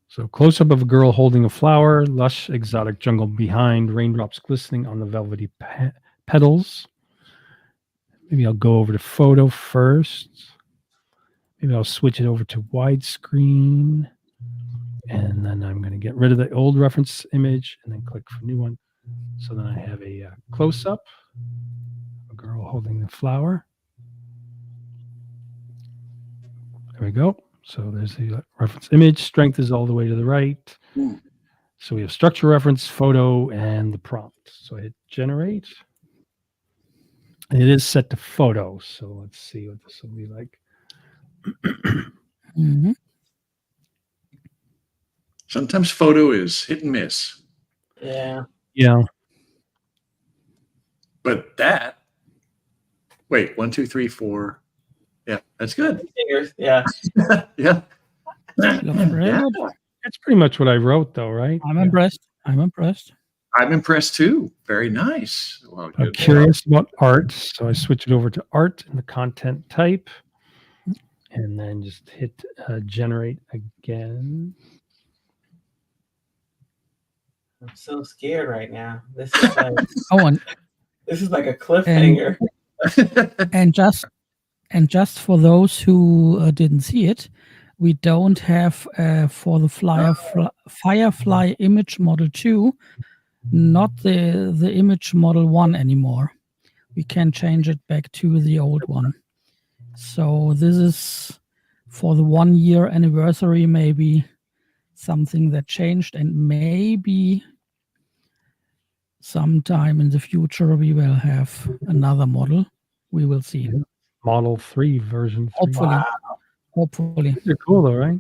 So close up of a girl holding a flower, lush exotic jungle behind, raindrops glistening on the velvety petals. Maybe I'll go over to photo first. Maybe I'll switch it over to widescreen. And then I'm going to get rid of the old reference image and then click for new one. So then I have a close up, a girl holding the flower. There we go. So there's the reference image. Strength is all the way to the right. So we have structure reference, photo, and the prompt. So I hit generate. And it is set to photo. So let's see what this will be like. Mm-hmm. Sometimes photo is hit and miss. Yeah. Yeah. But that, wait, 1, 2, 3, 4. Yeah, that's good. Fingers. Yeah. Yeah. Looks very Yeah. good. That's pretty much what I wrote, though, right? I'm impressed. I'm impressed. I'm impressed too. Very nice. Well, I'm good. curious about art, so I switch it over to art in the content type, and then just hit generate again. I'm so scared right now. This is like Oh, and this is like a cliffhanger. and just for those who didn't see it, we don't have for the Firefly image model 2, not the image model 1 anymore. We can change it back to the old one. So this is for the 1 year anniversary, maybe something that changed, and maybe sometime in the future we will have another model. We will see. Model 3, version 3. Hopefully. Wow. Hopefully. They're cool, though, right?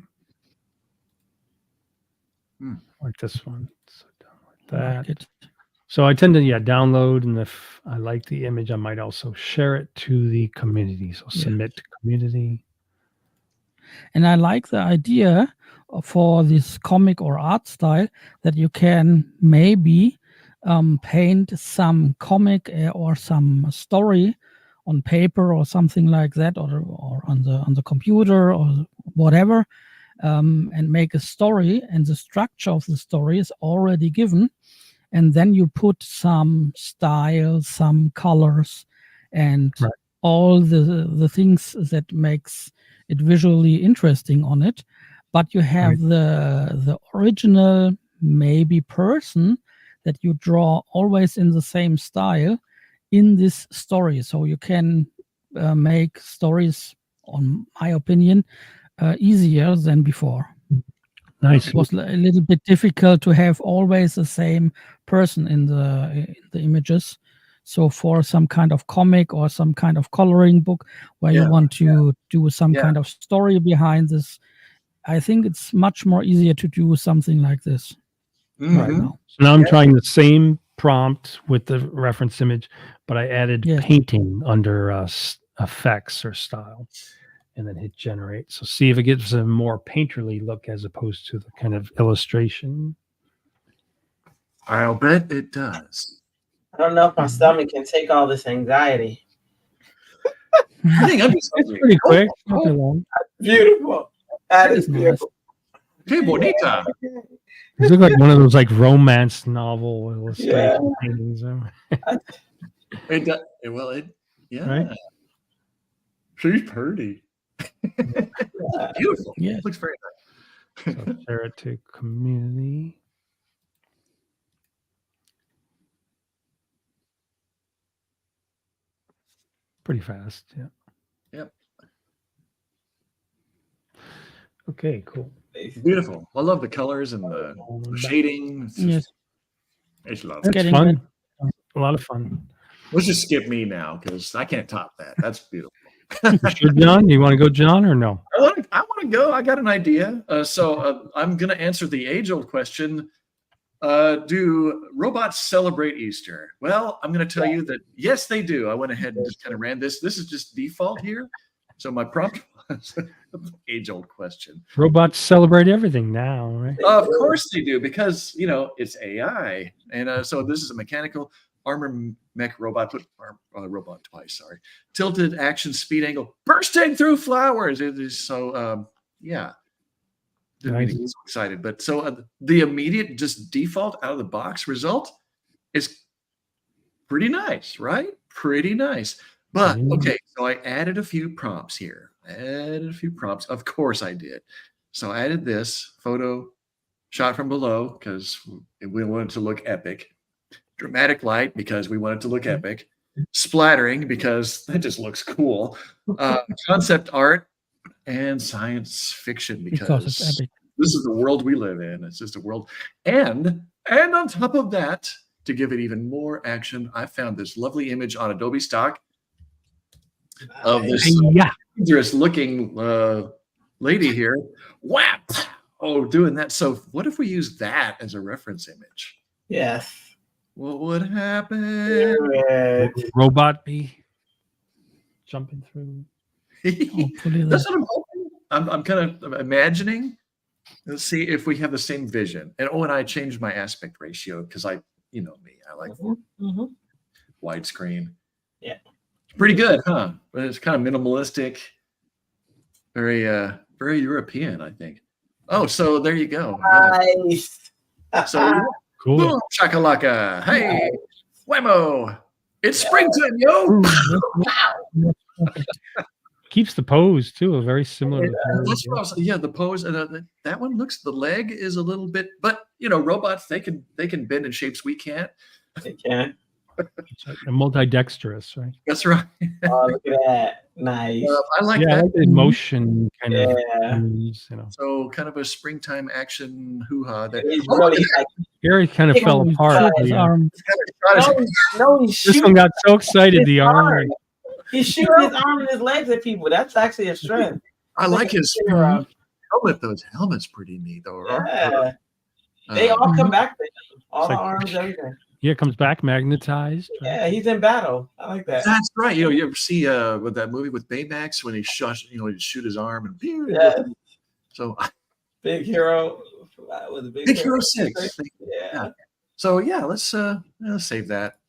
Hmm. Like this one. So download I that. like it. So I tend to download, and if I like the image, I might also share it to the community. So submit to community. And I like the idea for this comic or art style that you can maybe paint some comic or some story on paper or something like that, or on the computer or whatever, and make a story, and the structure of the story is already given, and then you put some style, some colors, and all the things that makes it visually interesting on it. But you have the original maybe person that you draw always in the same style in this story. So you can make stories, on my opinion, easier than before. Nice. It was a little bit difficult to have always the same person in the images. So for some kind of comic or some kind of coloring book where you want to do some kind of story behind this, I think it's much more easier to do something like this right now. So now I'm trying the same prompt with the reference image, but I added painting under effects or style, and then hit generate. So see if it gives a more painterly look as opposed to the kind of illustration. I'll bet it does. I don't know if my stomach can take all this anxiety. I think I'm just It's pretty quick. Not that long. Beautiful. That is beautiful. Que bonita. These look like one of those like romance novel illustration paintings. It does. Well, yeah. Right? She's pretty. Beautiful. Yeah. It looks very nice. So share it to community. Pretty fast, yeah. Yep. Okay, cool. Beautiful. I love the colors and the shading. It's just, it's lovely. It's fun. A lot of fun. Let's just skip me now because I can't top that. That's beautiful. Sure, John? You want to go, John, or no? I want to go. I got an idea. So I'm going to answer the age-old question. Do robots celebrate Easter? Well, I'm going to tell you that yes, they do. I went ahead and just kind of ran this. This is just default here. So my prompt was age-old question. Robots celebrate everything now, right? Of course they do, because it's AI, and so this is a mechanical armor mech robot. Put robot twice. Sorry, tilted action speed angle, bursting through flowers. It is so yeah. Didn't mean to get so excited, but so the immediate just default out of the box result is pretty nice, right? Pretty nice. But okay, so I added a few prompts here. Of course I did. So I added this photo shot from below because we wanted to look epic. Dramatic light because we wanted to look epic. Splattering because that just looks cool. Concept art and science fiction because it's epic. This is the world we live in. It's just a world. And on top of that, to give it even more action, I found this lovely image on Adobe stock of this dangerous looking lady here. Whap! Oh, doing that. So what if we use that as a reference image? Yes. What would happen? Robot bee jumping through. That's what I'm hoping. I'm kind of imagining. Let's see if we have the same vision. And I changed my aspect ratio because me, I like widescreen. Yeah. Pretty good, huh? But it's kind of minimalistic. Very very European, I think. Oh, so there you go. Nice. So Cool. boom, shakalaka. Hey, whammo. It's springtime, yo. Keeps the pose too, very similar. That's what I was, the pose. That one looks. The leg is a little bit, but robots they can bend in shapes we can't. They can. Multi-dexterous, right? That's right. Oh, look at that! Nice. I like I that. like the motion kind of. Moves, So kind of a springtime action hoo-ha there. Gary kind of fell apart. This one got so excited. The arm. He's shooting his arm and his legs at people. That's actually a strength. I like his helmet. Those helmets pretty neat, though. Yeah. They all come back. All the arms, everything. Yeah, it comes back magnetized. Right? Yeah, he's in battle. I like that. That's right. You ever see with that movie with Baymax when he shot, he'd shoot his arm and so Big Hero was a Big Hero 6. Yeah. So let's save that.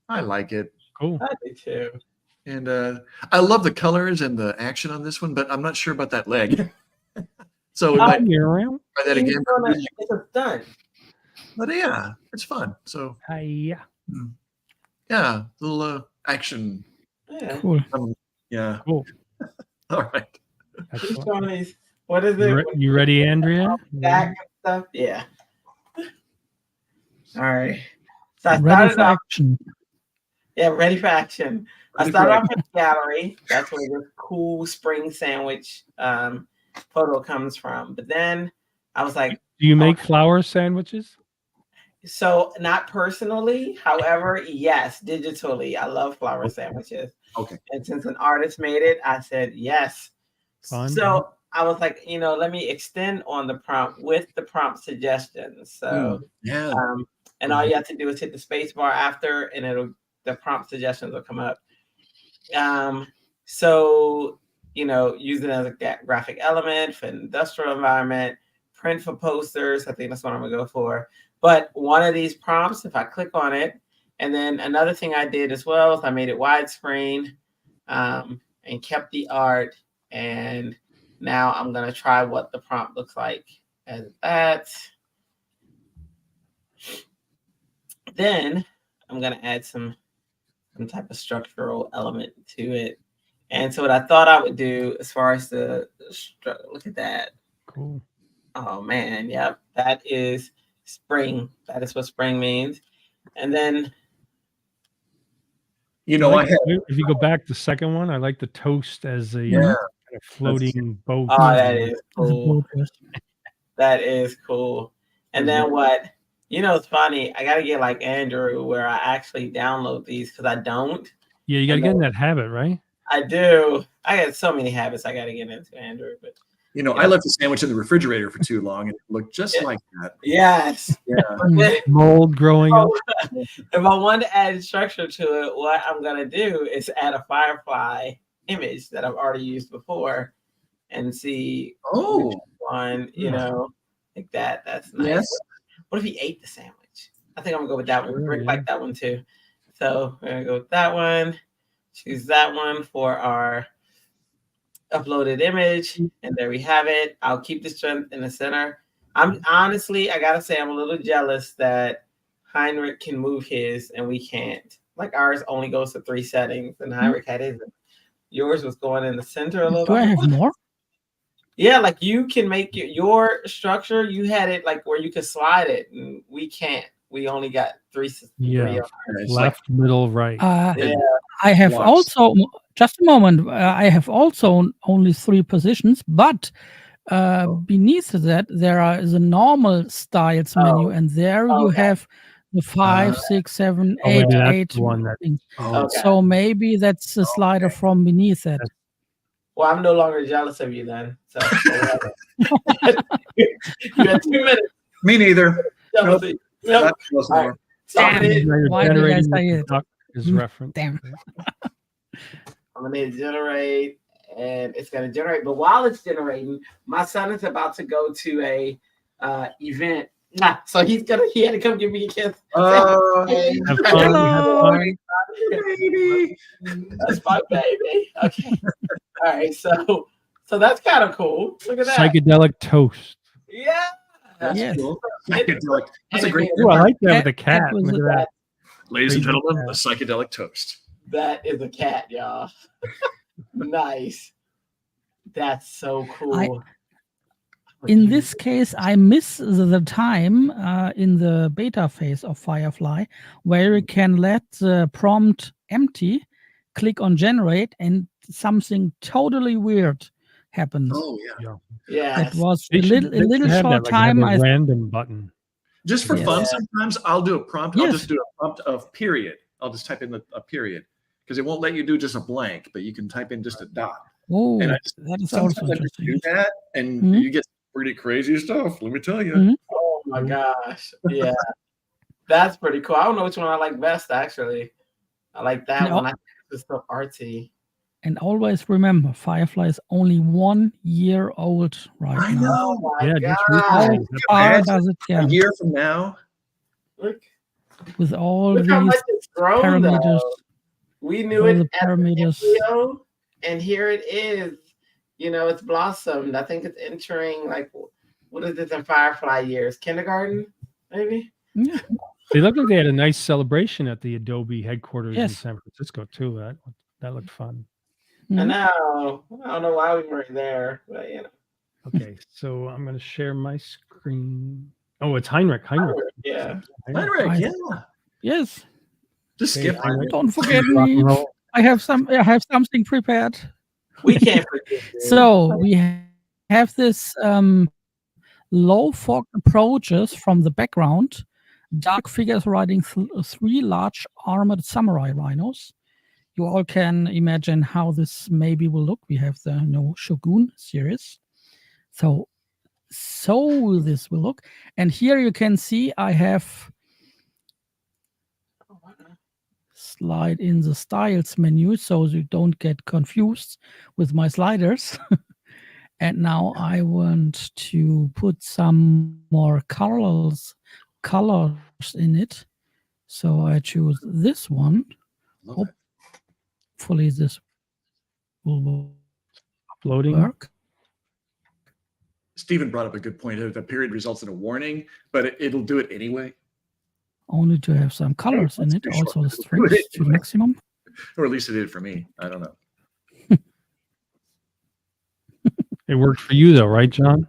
I like it. Cool. I do too. And I love the colors and the action on this one, but I'm not sure about that leg. So we might try that again. It's a stunt. But yeah, it's fun. So little action. Yeah. Cool. Cool. All right. What is it? You ready, Andrea? Back stuff. Yeah. All right. So I ready for action. Yeah, ready for action. I started off with the gallery. That's where the cool spring sandwich photo comes from. But then I was like, do you make flower sandwiches? So not personally, however, yes, digitally. I love flower sandwiches. Okay. And since an artist made it, I said yes. Fun. So I was like, let me extend on the prompt with the prompt suggestions. So and all you have to do is hit the space bar after, and the prompt suggestions will come up. So use it as a graphic element for industrial environment, print for posters. I think that's what I'm gonna go for. But one of these prompts, if I click on it, and then another thing I did as well is I made it widescreen and kept the art. And now I'm going to try what the prompt looks like as that. Then I'm going to add some type of structural element to it. And so what I thought I would do as far as look at that. Cool. Oh, man. Yep. That is spring. That is what spring means. And then if you go back the second one, I like the toast as a kind of floating boat. Oh, that is cool. That is cool. And then what? It's funny. I gotta get like Andrew where I actually download these because I don't. Yeah, you gotta get in that habit, right? I do. I got so many habits I gotta get into, Andrew. But I left the sandwich in the refrigerator for too long and it looked just like that. Yes. Yeah. Mold growing up. If I want to add structure to it, what I'm going to do is add a Firefly image that I've already used before and see which one, like that. That's nice. Yes. What if he ate the sandwich? I think I'm going to go with that one. Rick Yeah. liked that one too. So we're going to go with that one. Choose that one for our uploaded image. And there we have it. I'll keep the strength in the center. I'm honestly, I got to say, I'm a little jealous that Henrik can move his and we can't. Like ours only goes to 3 settings and Henrik had his. Yours was going in the center a little bit. Do I have more? Yeah, like you can make your structure. You had it like where you could slide it, and we can't. We only got 3. Yeah, left, middle, right. Yeah. I have also, just a moment, I have also only 3 positions, but beneath that, there is a normal styles menu, and there you have the 5, 6, 7, 8 one. So maybe that's the slider from beneath it. Well, I'm no longer jealous of you then. So you had 2 minutes. Me neither. Jealousy. Nope. Right. Why did I say it? Is reference. Damn. I'm gonna hit generate, and it's gonna generate. But while it's generating, my son is about to go to a event. So he had to come give me a kiss. Have fun. Baby. That's my baby. Okay. All right. So that's kind of cool. Look at that. Psychedelic toast. Yeah. That's cool. Psychedelic. That's a great. Ooh, I like that with the cat. Look at that. Ladies and gentlemen, a psychedelic toast. That is a cat, y'all. Nice. That's so cool. In this case, I miss the time in the beta phase of Firefly where you can let the prompt empty, click on generate, and something totally weird happens. Oh, yeah. Yeah. That was a little short time. A random button. Just for fun, sometimes I'll do a prompt. Yes. I'll just do a prompt of period. I'll just type in a period because it won't let you do just a blank, but you can type in just a dot. Oh, and that is also sometimes I just interesting. do that, and you get pretty crazy stuff. Let me tell you. Oh my gosh. Yeah. That's pretty cool. I don't know which one I like best, actually. I like that one. I think it's so artsy. And always remember, Firefly is only 1 year old right now. Oh my Yeah, God. How does it A year from now, Look with all how much these it's grown, parameters? though. We knew all it the at the parameters. embryo, and here it is. It's blossomed. I think it's entering, like, what is this in Firefly years? Kindergarten, maybe? Yeah. They looked like they had a nice celebration at the Adobe headquarters in Yes. San Francisco, too. That looked fun. I know. I don't know why we weren't there, but Okay, so I'm going to share my screen. Oh, it's Henrik. Yeah. Henrik, yeah. Yes. Just Okay, skip Henrik. Don't forget Rock and me. roll. I have something prepared. We can't forget this. So we have this low fog approaches from the background. Dark figures riding 3 large armored samurai rhinos. You all can imagine how this maybe will look. We have the Shogun series. So this will look. And here you can see I have slide in the styles menu so you don't get confused with my sliders. And now I want to put some more colors in it. So I choose this one. Hopefully this will work. Stephen brought up a good point. The period results in a warning, but it'll do it anyway. Only to have some colors in it. Also the strength to maximum. Or at least it did for me. I don't know. It worked for you, though, right, John?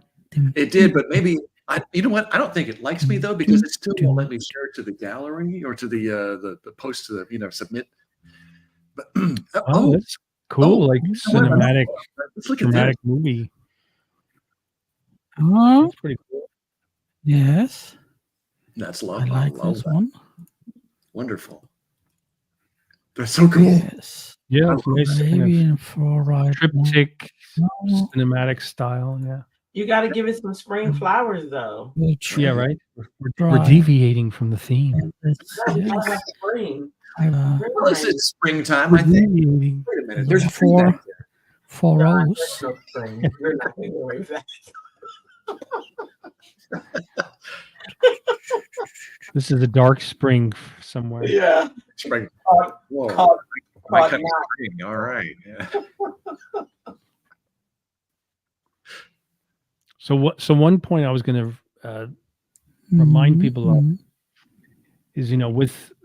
It did, but maybe you know what? I don't think it likes me though because it still won't let me share it to the gallery or to the post to the submit. But that's cool, like cinematic, dramatic movie. That's pretty cool. Yes. That's lovely. I like this one. Wonderful. That's so cool. Yes. Yeah, it's nice kind Maybe of for right triptych now. cinematic style. Yeah. You got to give it some spring flowers, though. We'll Yeah, try. right. We're deviating from the theme. This, It's yes. like spring. I, Well, it's springtime, We're I think. deviating. Wait a minute. There's a tree for back there. for Nah, Rose. there's no spring. You're not going to get away with that. This is a dark spring somewhere. Yeah. Spring. Whoa. Caught My kind of not. spring. All right. Yeah. So one point I was going to remind people of is,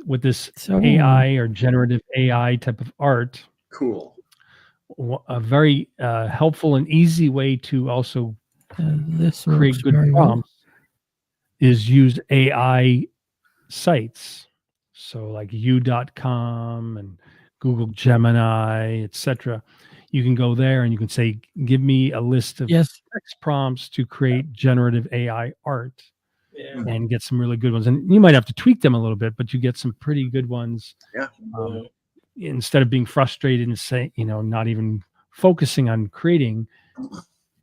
with this AI or generative AI type of art, Cool. a very helpful and easy way to also This create works good very prompts is use AI sites. So like u.com and Google Gemini, etc. You can go there and you can say, give me a list of Yes. text prompts to create generative AI art. Yeah. And get some really good ones. And you might have to tweak them a little bit, but you get some pretty good ones. Yeah. Instead of being frustrated and saying, not even focusing on creating,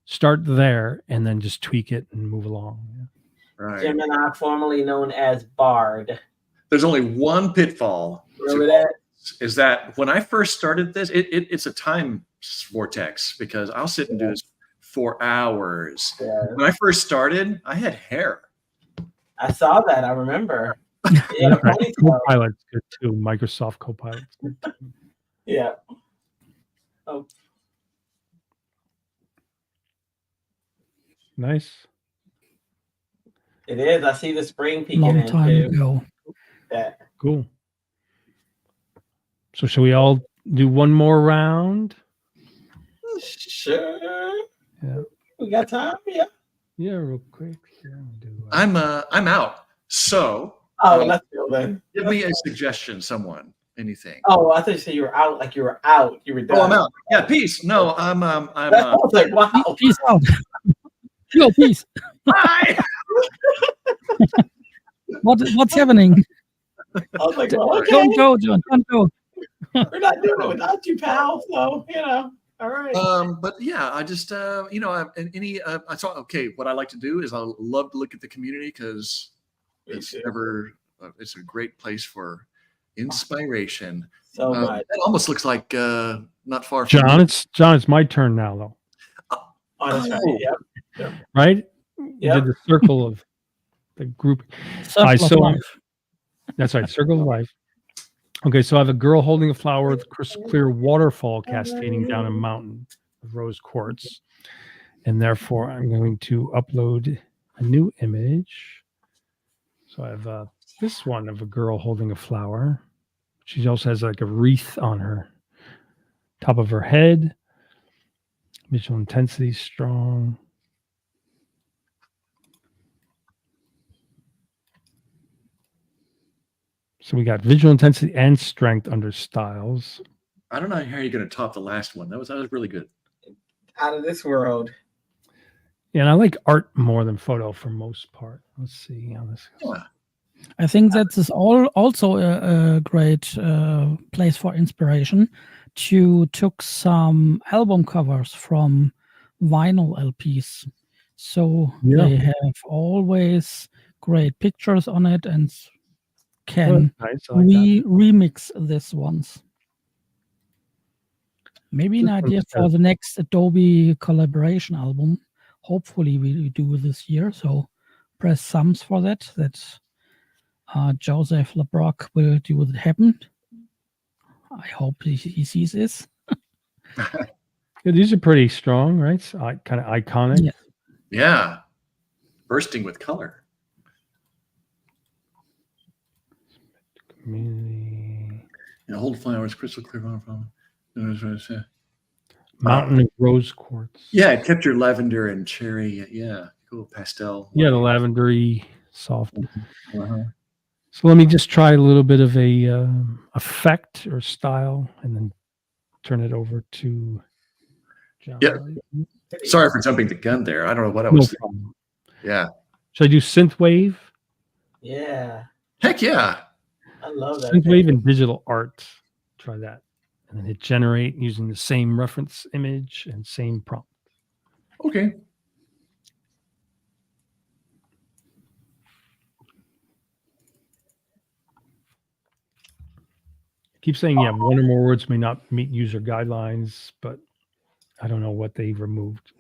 start there and then just tweak it and move along. Yeah. Right. Gemini, formerly known as Bard. There's only one pitfall. Remember that? Is that when I first started this, it's a time vortex because I'll sit and do this for hours. Yeah. When I first started, I had hair. I saw that. I remember. Yeah, That's right. Copilot's good too. Microsoft Copilot's good too. Yeah. Oh. Nice. It is. I see the spring peeking long in time too. ago. Yeah. Cool. So shall we all do one more round? Sure. Yeah. We got time. Yeah. Yeah, real quick. Yeah, I'm out. So Let's go then. give me a suggestion, someone. Anything. Oh, I thought you said you were out. Like you were out. You were done. Oh, I'm out. Yeah, peace. No, I'm I was like, wow. Peace out. Yo, peace. Bye. What's happening? I was like, well, okay. Don't go, John. Don't go. We're not doing it without you, pal. So, all right. But yeah, I just I thought, okay, what I like to do is I love to look at the community because it's it's a great place for inspiration. So much. It almost looks like not far from John, it's my turn now though. Oh, that's right. Yep. Right? Yeah. You did the circle of the group. That's right, circle of life. Okay, so I have a girl holding a flower with crystal clear waterfall cascading down a mountain of rose quartz. And therefore, I'm going to upload a new image. So I have this one of a girl holding a flower. She also has like a wreath on her top of her head. Visual intensity strong. So we got visual intensity and strength under styles. I don't know how you're going to top the last one. That was really good. Out of this world. Yeah, and I like art more than photo for most part. Let's see how this goes. Yeah. I think that is also a great place for inspiration. You took some album covers from vinyl LPs. So they have always great pictures on it and can remix this once. Maybe an idea for the next Adobe collaboration album. Hopefully we do this year. So press thumbs for that. Joseph LeBrock will do it happen. I hope he sees this. Yeah, these are pretty strong, right? Kind of iconic. Yeah. Bursting with color. Community. Hold flowers, crystal clear. Mountain of rose quartz. Yeah, it kept your lavender and cherry. Yeah, cool pastel. Yeah, the lavendery soft. So let me just try a little bit of a effect or style, and then turn it over to John. Yeah. Sorry for jumping the gun there. I don't know what I was thinking. Yeah. Should I do synthwave? Yeah. Heck yeah. I love that. Synthwave and digital art try that. And then hit generate using the same reference image and same prompt. Okay. Keep saying, yeah, one or more words may not meet user guidelines, but I don't know what they removed.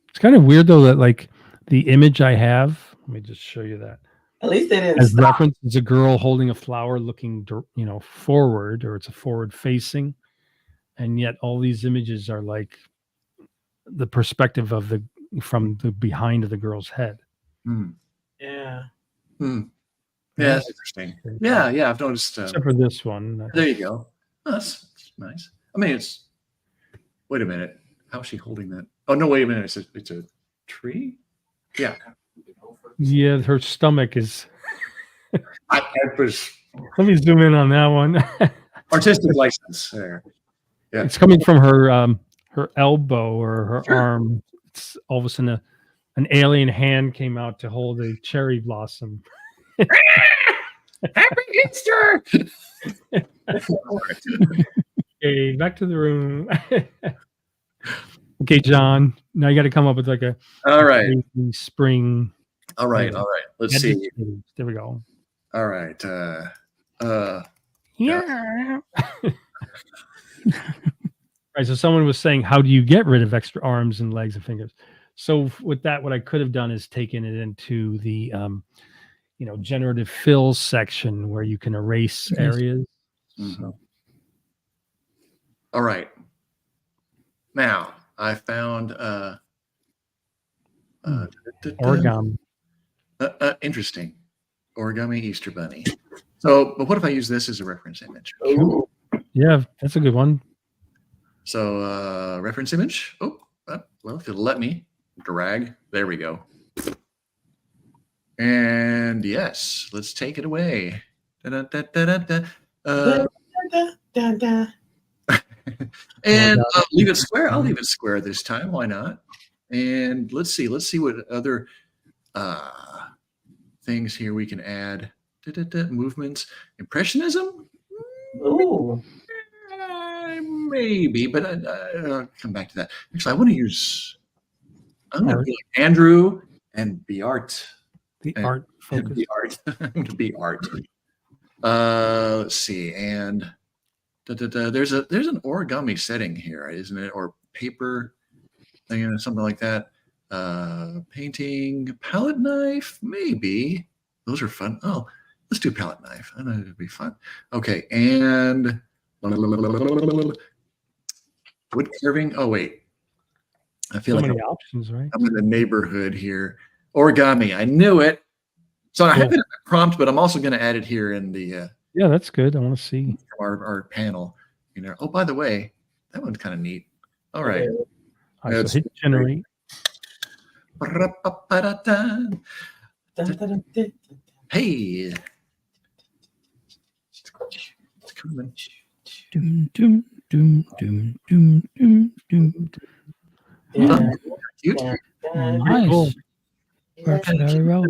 It's kind of weird though that like the image I have, let me just show you that. At least they didn't As stop. reference, it's a girl holding a flower looking, forward, or it's a forward facing. And yet all these images are like the perspective of from the behind of the girl's head. Yeah. Yeah, that's interesting. Yeah, I've noticed. Except for this one. There you go. Oh, that's nice. I mean, it's. Wait a minute. How is she holding that? Oh no! Wait a minute. It's a tree. Yeah. Yeah, her stomach is. I was. Let me zoom in on that one. Artistic license there. Yeah. It's coming from her elbow or her arm. It's all of a sudden an alien hand came out to hold a cherry blossom. Happy Easter! Okay, back to the room. Okay, John. Now you got to come up with like a spring. All right. Let's see. There we go. All right. Yeah. Right. So someone was saying, how do you get rid of extra arms and legs and fingers? So with that, what I could have done is taken it into the generative fill section where you can erase areas. Mm-hmm. So. All right. Now I found origami. Interesting. Origami Easter Bunny. So, but what if I use this as a reference image? Ooh. Yeah, that's a good one. So, reference image. Well, if it'll let me drag, there we go. And yes, let's take it away. And leave it square. I'll leave it square this time. Why not? And let's see what other things here we can add. Movements, impressionism. Ooh. Maybe, but I'll come back to that. Actually, I want to use. I'm going to be like Andrew and be art. The art focus. Be art. I'm going to be art. Let's see, and there's an origami setting here, isn't it? Or paper, something like that. Painting, palette knife, maybe. Those are fun. Oh, let's do palette knife. I know it'd be fun. Okay, and wood carving. Oh wait, I feel so like many options, right? I'm in the neighborhood here. Origami. I knew it. So I have it in the prompt, but I'm also going to add it here in the. Yeah, that's good. I want to see our panel. Oh, by the way, that one's kind of neat. All right. All right, so hit generate. Hey. It's coming. Yeah. Cute. Nice. Works very well.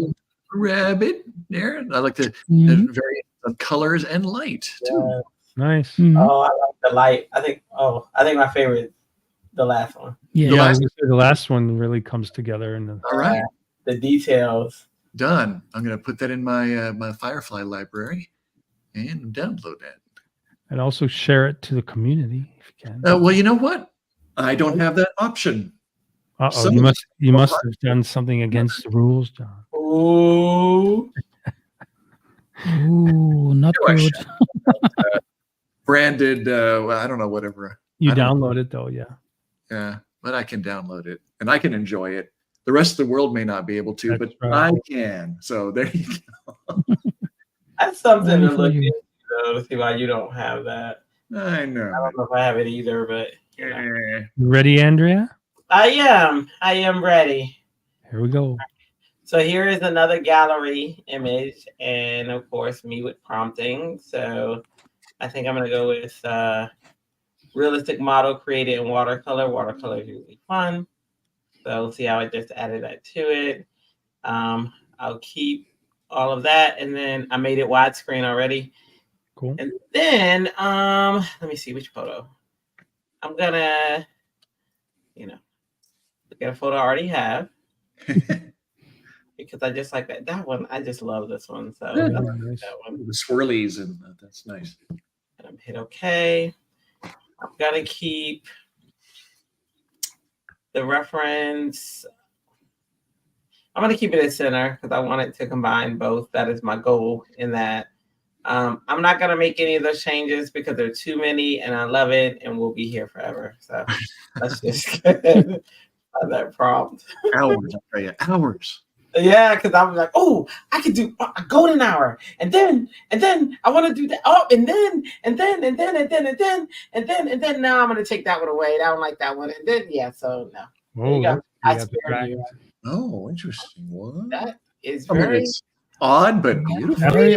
Rabbit there. I like the variation of colors and light too. Nice. Oh, I like the light. I think my favorite, the last one. Yeah, the last one really comes together. All right. The details. Done. I'm going to put that in my my Firefly library and download that. And also share it to the community if you can. Well, you know what? I don't have that option. Uh-oh, you must have done something against the rules, John. Ooh. Ooh, not good. Branded, I don't know, whatever. You download it though, yeah. Yeah, but I can download it and I can enjoy it. The rest of the world may not be able to, but I can. So there you go. That's something to look into, to see why you don't have that. I know. I don't know if I have it either, but You ready, Andrea? I am ready. Here we go. So here is another gallery image, and of course me with prompting. So I think I'm gonna go with realistic model created in watercolor. Watercolor is usually fun. So see how I just added that to it. I'll keep all of that, and then I made it widescreen already. Cool. And then let me see which photo. I'm gonna, look at a photo I already have. Because I just like that one. I just love this one. So Yeah, nice. that one. The swirlies, and that's nice. And I'm hit OK. I'm gonna keep the reference. I'm gonna keep it at center because I want it to combine both. That is my goal in that. I'm not gonna make any of those changes because there are too many, and I love it, and we'll be here forever. So let's just get that prompt. Hours, I tell you, hours. Yeah, because I was like, oh, I could do a golden hour, and then I want to do that. Oh, and then now I'm gonna take that one away. I don't like that one, and then so no. There you go. I spared you. Oh, interesting. What? That is very odd, but beautiful. Very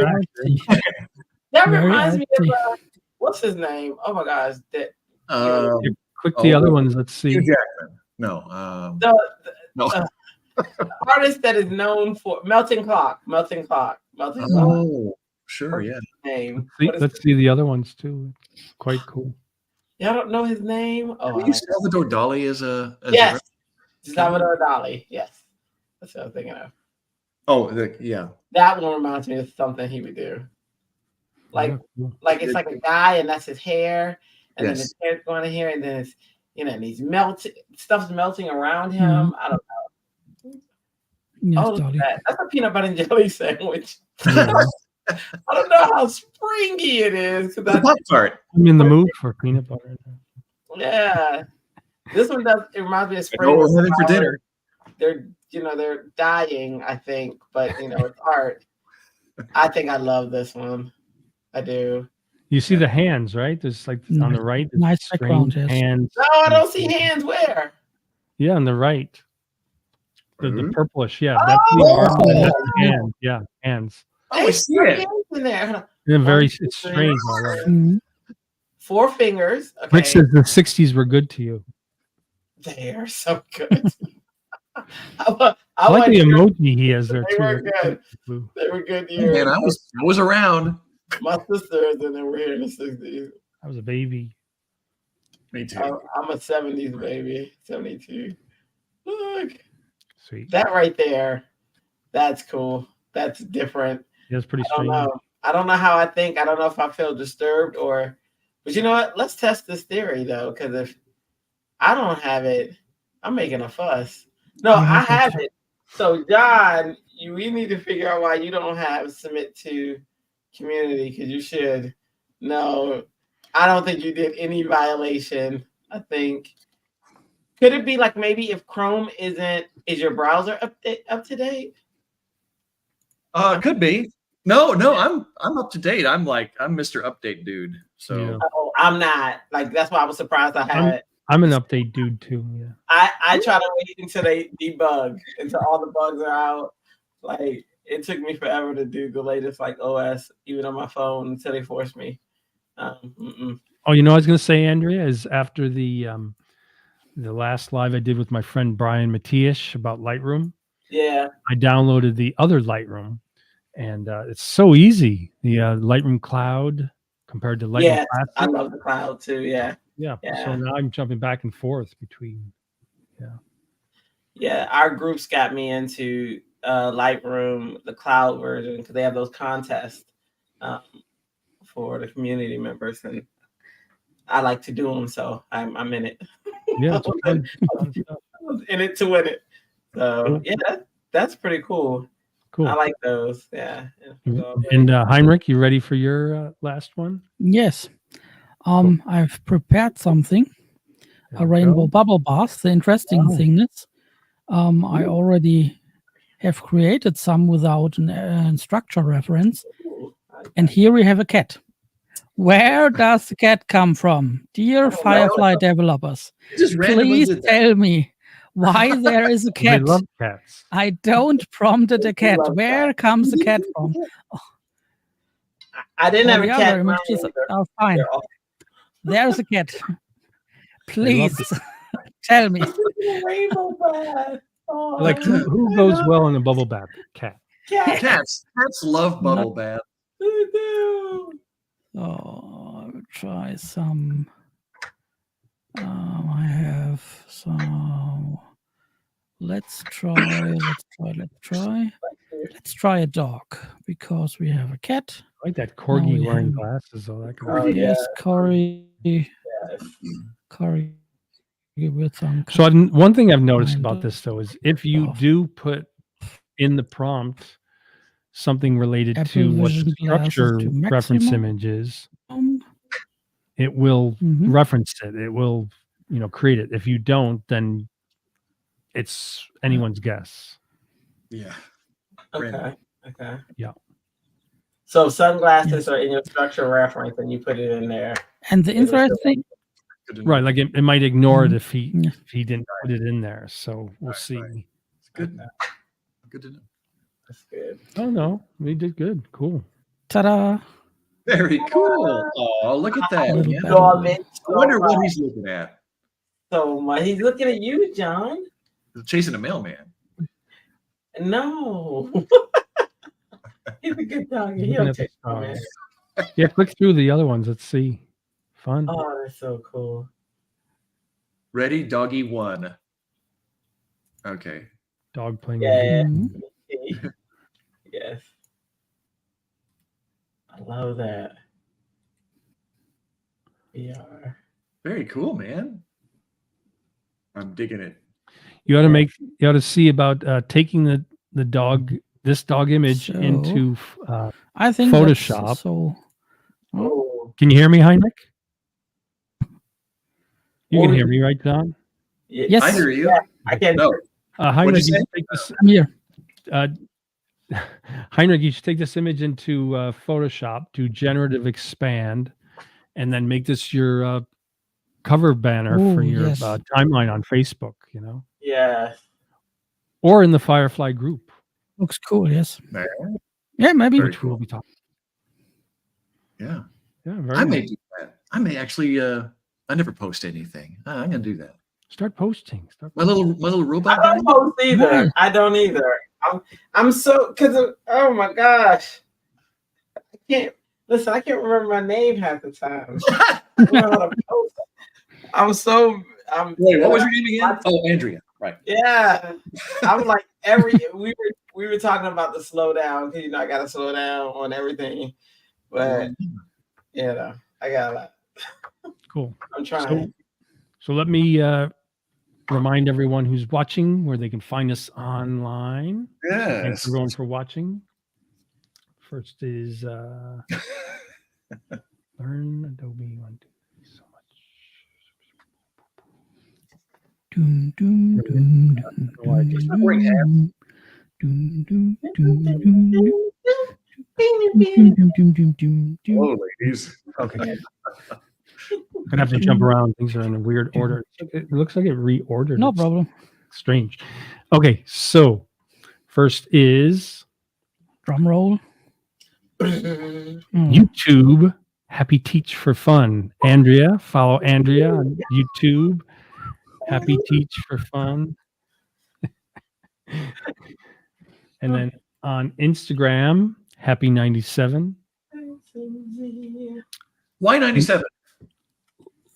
that reminds me of what's his name? Oh my gosh, Click the other ones. Let's see. Hugh Jackman. No. No. Artist that is known for Melting Clock. Oh, sure, yeah. Name. Let's see the other ones too. Quite cool. Y'all don't know his name? Oh, Salvador Dali is a yes, Salvador Dali. Yes, that's what I was thinking of. Oh, yeah. That one reminds me of something he would do. Like it's like a guy, and that's his hair, and then his hair's going in here, and then it's and he's stuff's melting around him. Mm-hmm. I don't know. Yes, that's a peanut butter and jelly sandwich. I don't know how springy it is. The Pop-Tart. I'm in the mood for peanut butter. Yeah, this one does. It reminds me of spring. Oh, having for dinner. They're dying, I think, but it's art. I think I love this one. I do. You see the hands, right? There's like on the right. Nice background. Hands. No, I don't see hands. Where? Yeah, on the right. The purplish, that's the arm. And that's the hand. Yeah, hands. Oh, I see it. In there. It's strange. Mm-hmm. 4 fingers. Okay. Rick says the 60s were good to you. They are so good. I like the emoji he has there they too. Were good. They were good years. Man, I was around. My sisters and they were here in the 60s. I was a baby. Me too. I'm a 70s baby. 72. Look. Sweet. That right there. That's cool. That's different. Yeah, it's pretty strange. I don't know how I think. I don't know if I feel disturbed but you know what? Let's test this theory though, because if I don't have it, I'm making a fuss. No, I have it. So John, we need to figure out why you don't have submit to community, because you should. No, I don't think you did any violation. I think. Could it be like maybe if Chrome is your browser up to date? Could be. No, I'm up to date. I'm Mr. Update dude. So yeah. I'm not. Like that's why I was surprised I had it. I'm an update dude too. Yeah. I try to wait until they debug, until all the bugs are out. Like it took me forever to do the latest OS, even on my phone, until they forced me. Oh, I was gonna say, Andrea, is after the last live I did with my friend Brian Matias about Lightroom. Yeah. I downloaded the other Lightroom, and it's so easy. The Lightroom Cloud compared to Lightroom Classic. I love the cloud too. Yeah. Yeah. So now I'm jumping back and forth between. Yeah. Our groups got me into Lightroom, the cloud version, because they have those contests for the community members, and I like to do them, so I'm in it. Yeah, I was in it to win it. So that's pretty cool. Cool. I like those. Yeah. And Heinrich, you ready for your last one? Yes. I've prepared something. A rainbow bubble bath. The interesting thing is, I already have created some without an structure reference. And here we have a cat. Where does the cat come from? Dear Firefly developers, please tell me why there is a cat. They love cats. I don't prompted a cat. Where comes the cat from? I didn't have a cat. Images are fine. There's a cat. Please tell me. Rainbow bath. Oh. Like who goes well in a bubble bath? Cat. Cats love bubble bath. Oh, I will try some. I have some. Let's try a dog because we have a cat. I like that corgi we wearing have- glasses. Oh, that could Oh, be. Yes, yeah. Corey. Yes. Corey with some. So one thing I've noticed kind about of- this though is if you do put in the prompt something related Apple to what the Vision glasses structure to reference maximum. image is, it will Mhm. reference it. It will, create it. If you don't, then it's anyone's guess. Yeah. Okay. Okay. Yeah. So sunglasses Yes. are in your structure reference, and you put it in there. And the interesting thing, Good to know. Right. Like it might ignore it if Yeah. he didn't put it in there. So we'll see. Right. It's good. Good to know. That's good. Oh no, we did good. Cool. ta-da! Very cool. Oh, look at that. Little man. better. Love it I wonder what he's looking at. so much. He's looking at you, John. He's chasing a mailman. No. He's a good dog. Looking He'll at the take my man. stars. Yeah, click through the other ones. Let's see. Fun. Oh, that's so cool. Ready, doggy 1. Okay. Dog playing. Yeah. Mhm. Yes. I love that. VR. Very cool, man. I'm digging it. You ought to see about taking the dog, this dog image So, into I think that's Photoshop. So Oh. Can you hear me, Heinrich? You What can was hear me, right, John? Yeah. yes, I hear you. I can. No. Heinrich, you you say? should take this. I'm here. Heinrich, you should take this image into Photoshop, do generative expand, and then make this your cover banner for Ooh, your yes. timeline on Facebook, Yes. or in the Firefly group, Looks cool. Yes. Yeah. Yeah, maybe. Very which we'll be talking. Yeah. Yeah, very I may nice. do that. I may actually I never post anything. I'm gonna do that. Start posting. My little robot I guy. don't post either. Yeah. I don't either. I'm so because oh my gosh. I can't listen, I can't remember my name half the time. I don't know how to post. Wait, what was your name again? Oh, Andrea. Right. Yeah. I'm like we were talking about the slow down because I gotta slow down on everything. But I got a lot. Cool. I'm trying. So let me remind everyone who's watching where they can find us online. Thanks Yes. everyone for watching. First is learn Adobe 1, 2, 3, so much. Doom, doom, doom, doom, No idea. doom, not wearing hats. doom, doom, doom, doom, doom, doom, doom, doom, doom. Hello, ladies. Okay. I'm gonna have to jump around. Things are in a weird order. It looks like it reordered. No It's problem. strange. Okay, so first is Drum roll. YouTube. Happy Teach for Fun. Andrea, follow Andrea on YouTube. Happy Teach for Fun. And then on Instagram, Happy 97. Why 97?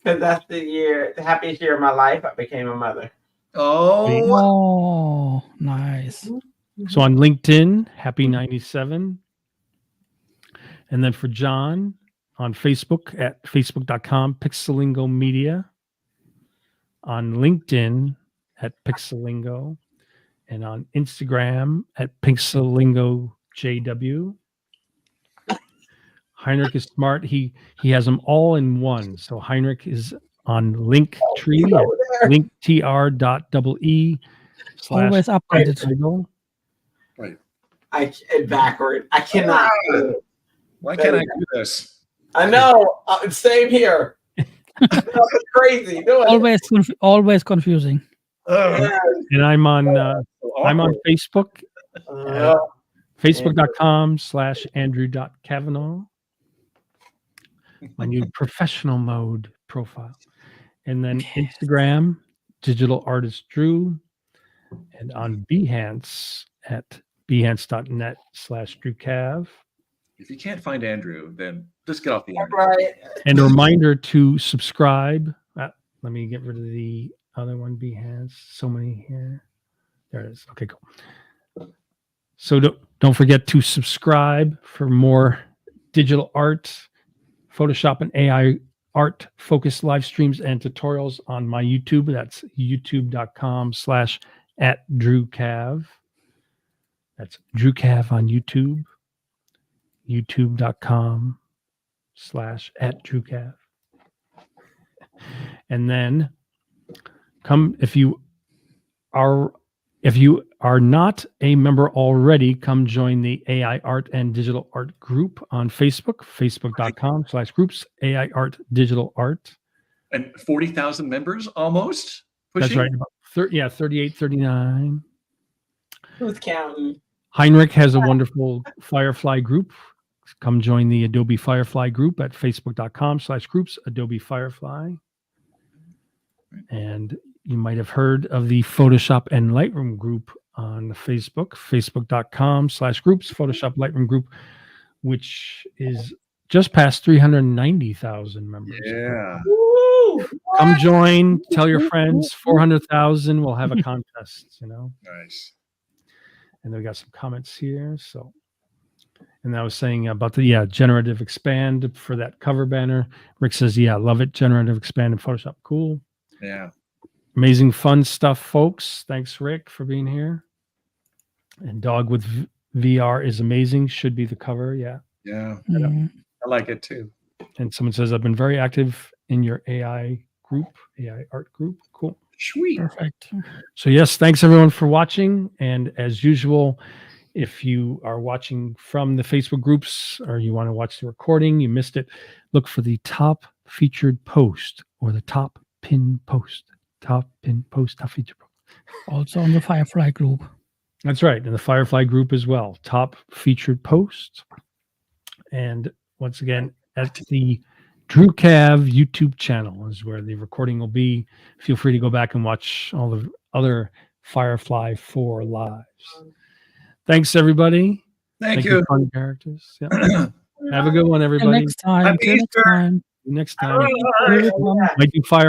Because that's the happiest year of my life. I became a mother. Oh, Oh, nice. So on LinkedIn, Happy 97. And then for John on Facebook at facebook.com, Pixelingo Media. On LinkedIn at Pixelingo. And on Instagram at Pixelingo JW. Heinrich is smart. He has them all in one. So Heinrich is on Linktree at linktr.ee/ Always updated. right. Backward. I cannot. do it. Why can't I do this? I know. Same here. It's crazy. Do it. Always confusing. Yeah. And I'm on Facebook, Uh, facebook.com/andrew.kavanagh, my new professional mode profile. And then Instagram, digital artist Drew, and on Behance at behance.net/DrewCav. If you can't find Andrew, then just get off the internet. Right. And a reminder to subscribe. Let me get rid of the other one B has. So many here. There it is. Okay, cool. So don't forget to subscribe for more digital art, Photoshop and AI art focused live streams and tutorials on my YouTube. That's youtube.com/@DrewCav. That's DrewCav on YouTube. youtube.com/@DrewCav. And then if you are not a member already, come join the AI art and digital art group on Facebook, facebook.com/groups AI art digital art. And 40,000 members almost? Pushing? That's right. About 38, 39. Who's counting? Henrik has a wonderful Firefly group. Come join the Adobe Firefly group at facebook.com/groups Adobe Firefly. And you might have heard of the Photoshop and Lightroom group on Facebook, facebook.com/groups Photoshop Lightroom group, which is just past 390,000 members. Yeah. Come join, tell your friends, 400,000, we'll have a contest, Nice. And then we got some comments here. So, and I was saying about the generative expand for that cover banner. Rick says, love it. Generative expand in Photoshop. Cool. Yeah. Amazing fun stuff, folks. Thanks, Rick, for being here. And Dog with VR is amazing. Should be the cover. Yeah. Yeah. Mm-hmm. I like it too. And someone says, I've been very active in your AI art group. Cool. Sweet. Perfect. So yes, thanks everyone for watching. And as usual, if you are watching from the Facebook groups or you want to watch the recording, you missed it, look for the top featured post or the top pin post. Top pin post, top featured post. Also on the Firefly group. That's right. In the Firefly group as well. Top featured post. And once again, at the Drew Cav YouTube channel is where the recording will be. Feel free to go back and watch all the other Firefly 4 lives. Thanks, everybody. Thank you. Fun characters. Yeah. Have a good one, everybody. Till next time. Happy Easter. Next time. Might do Fire.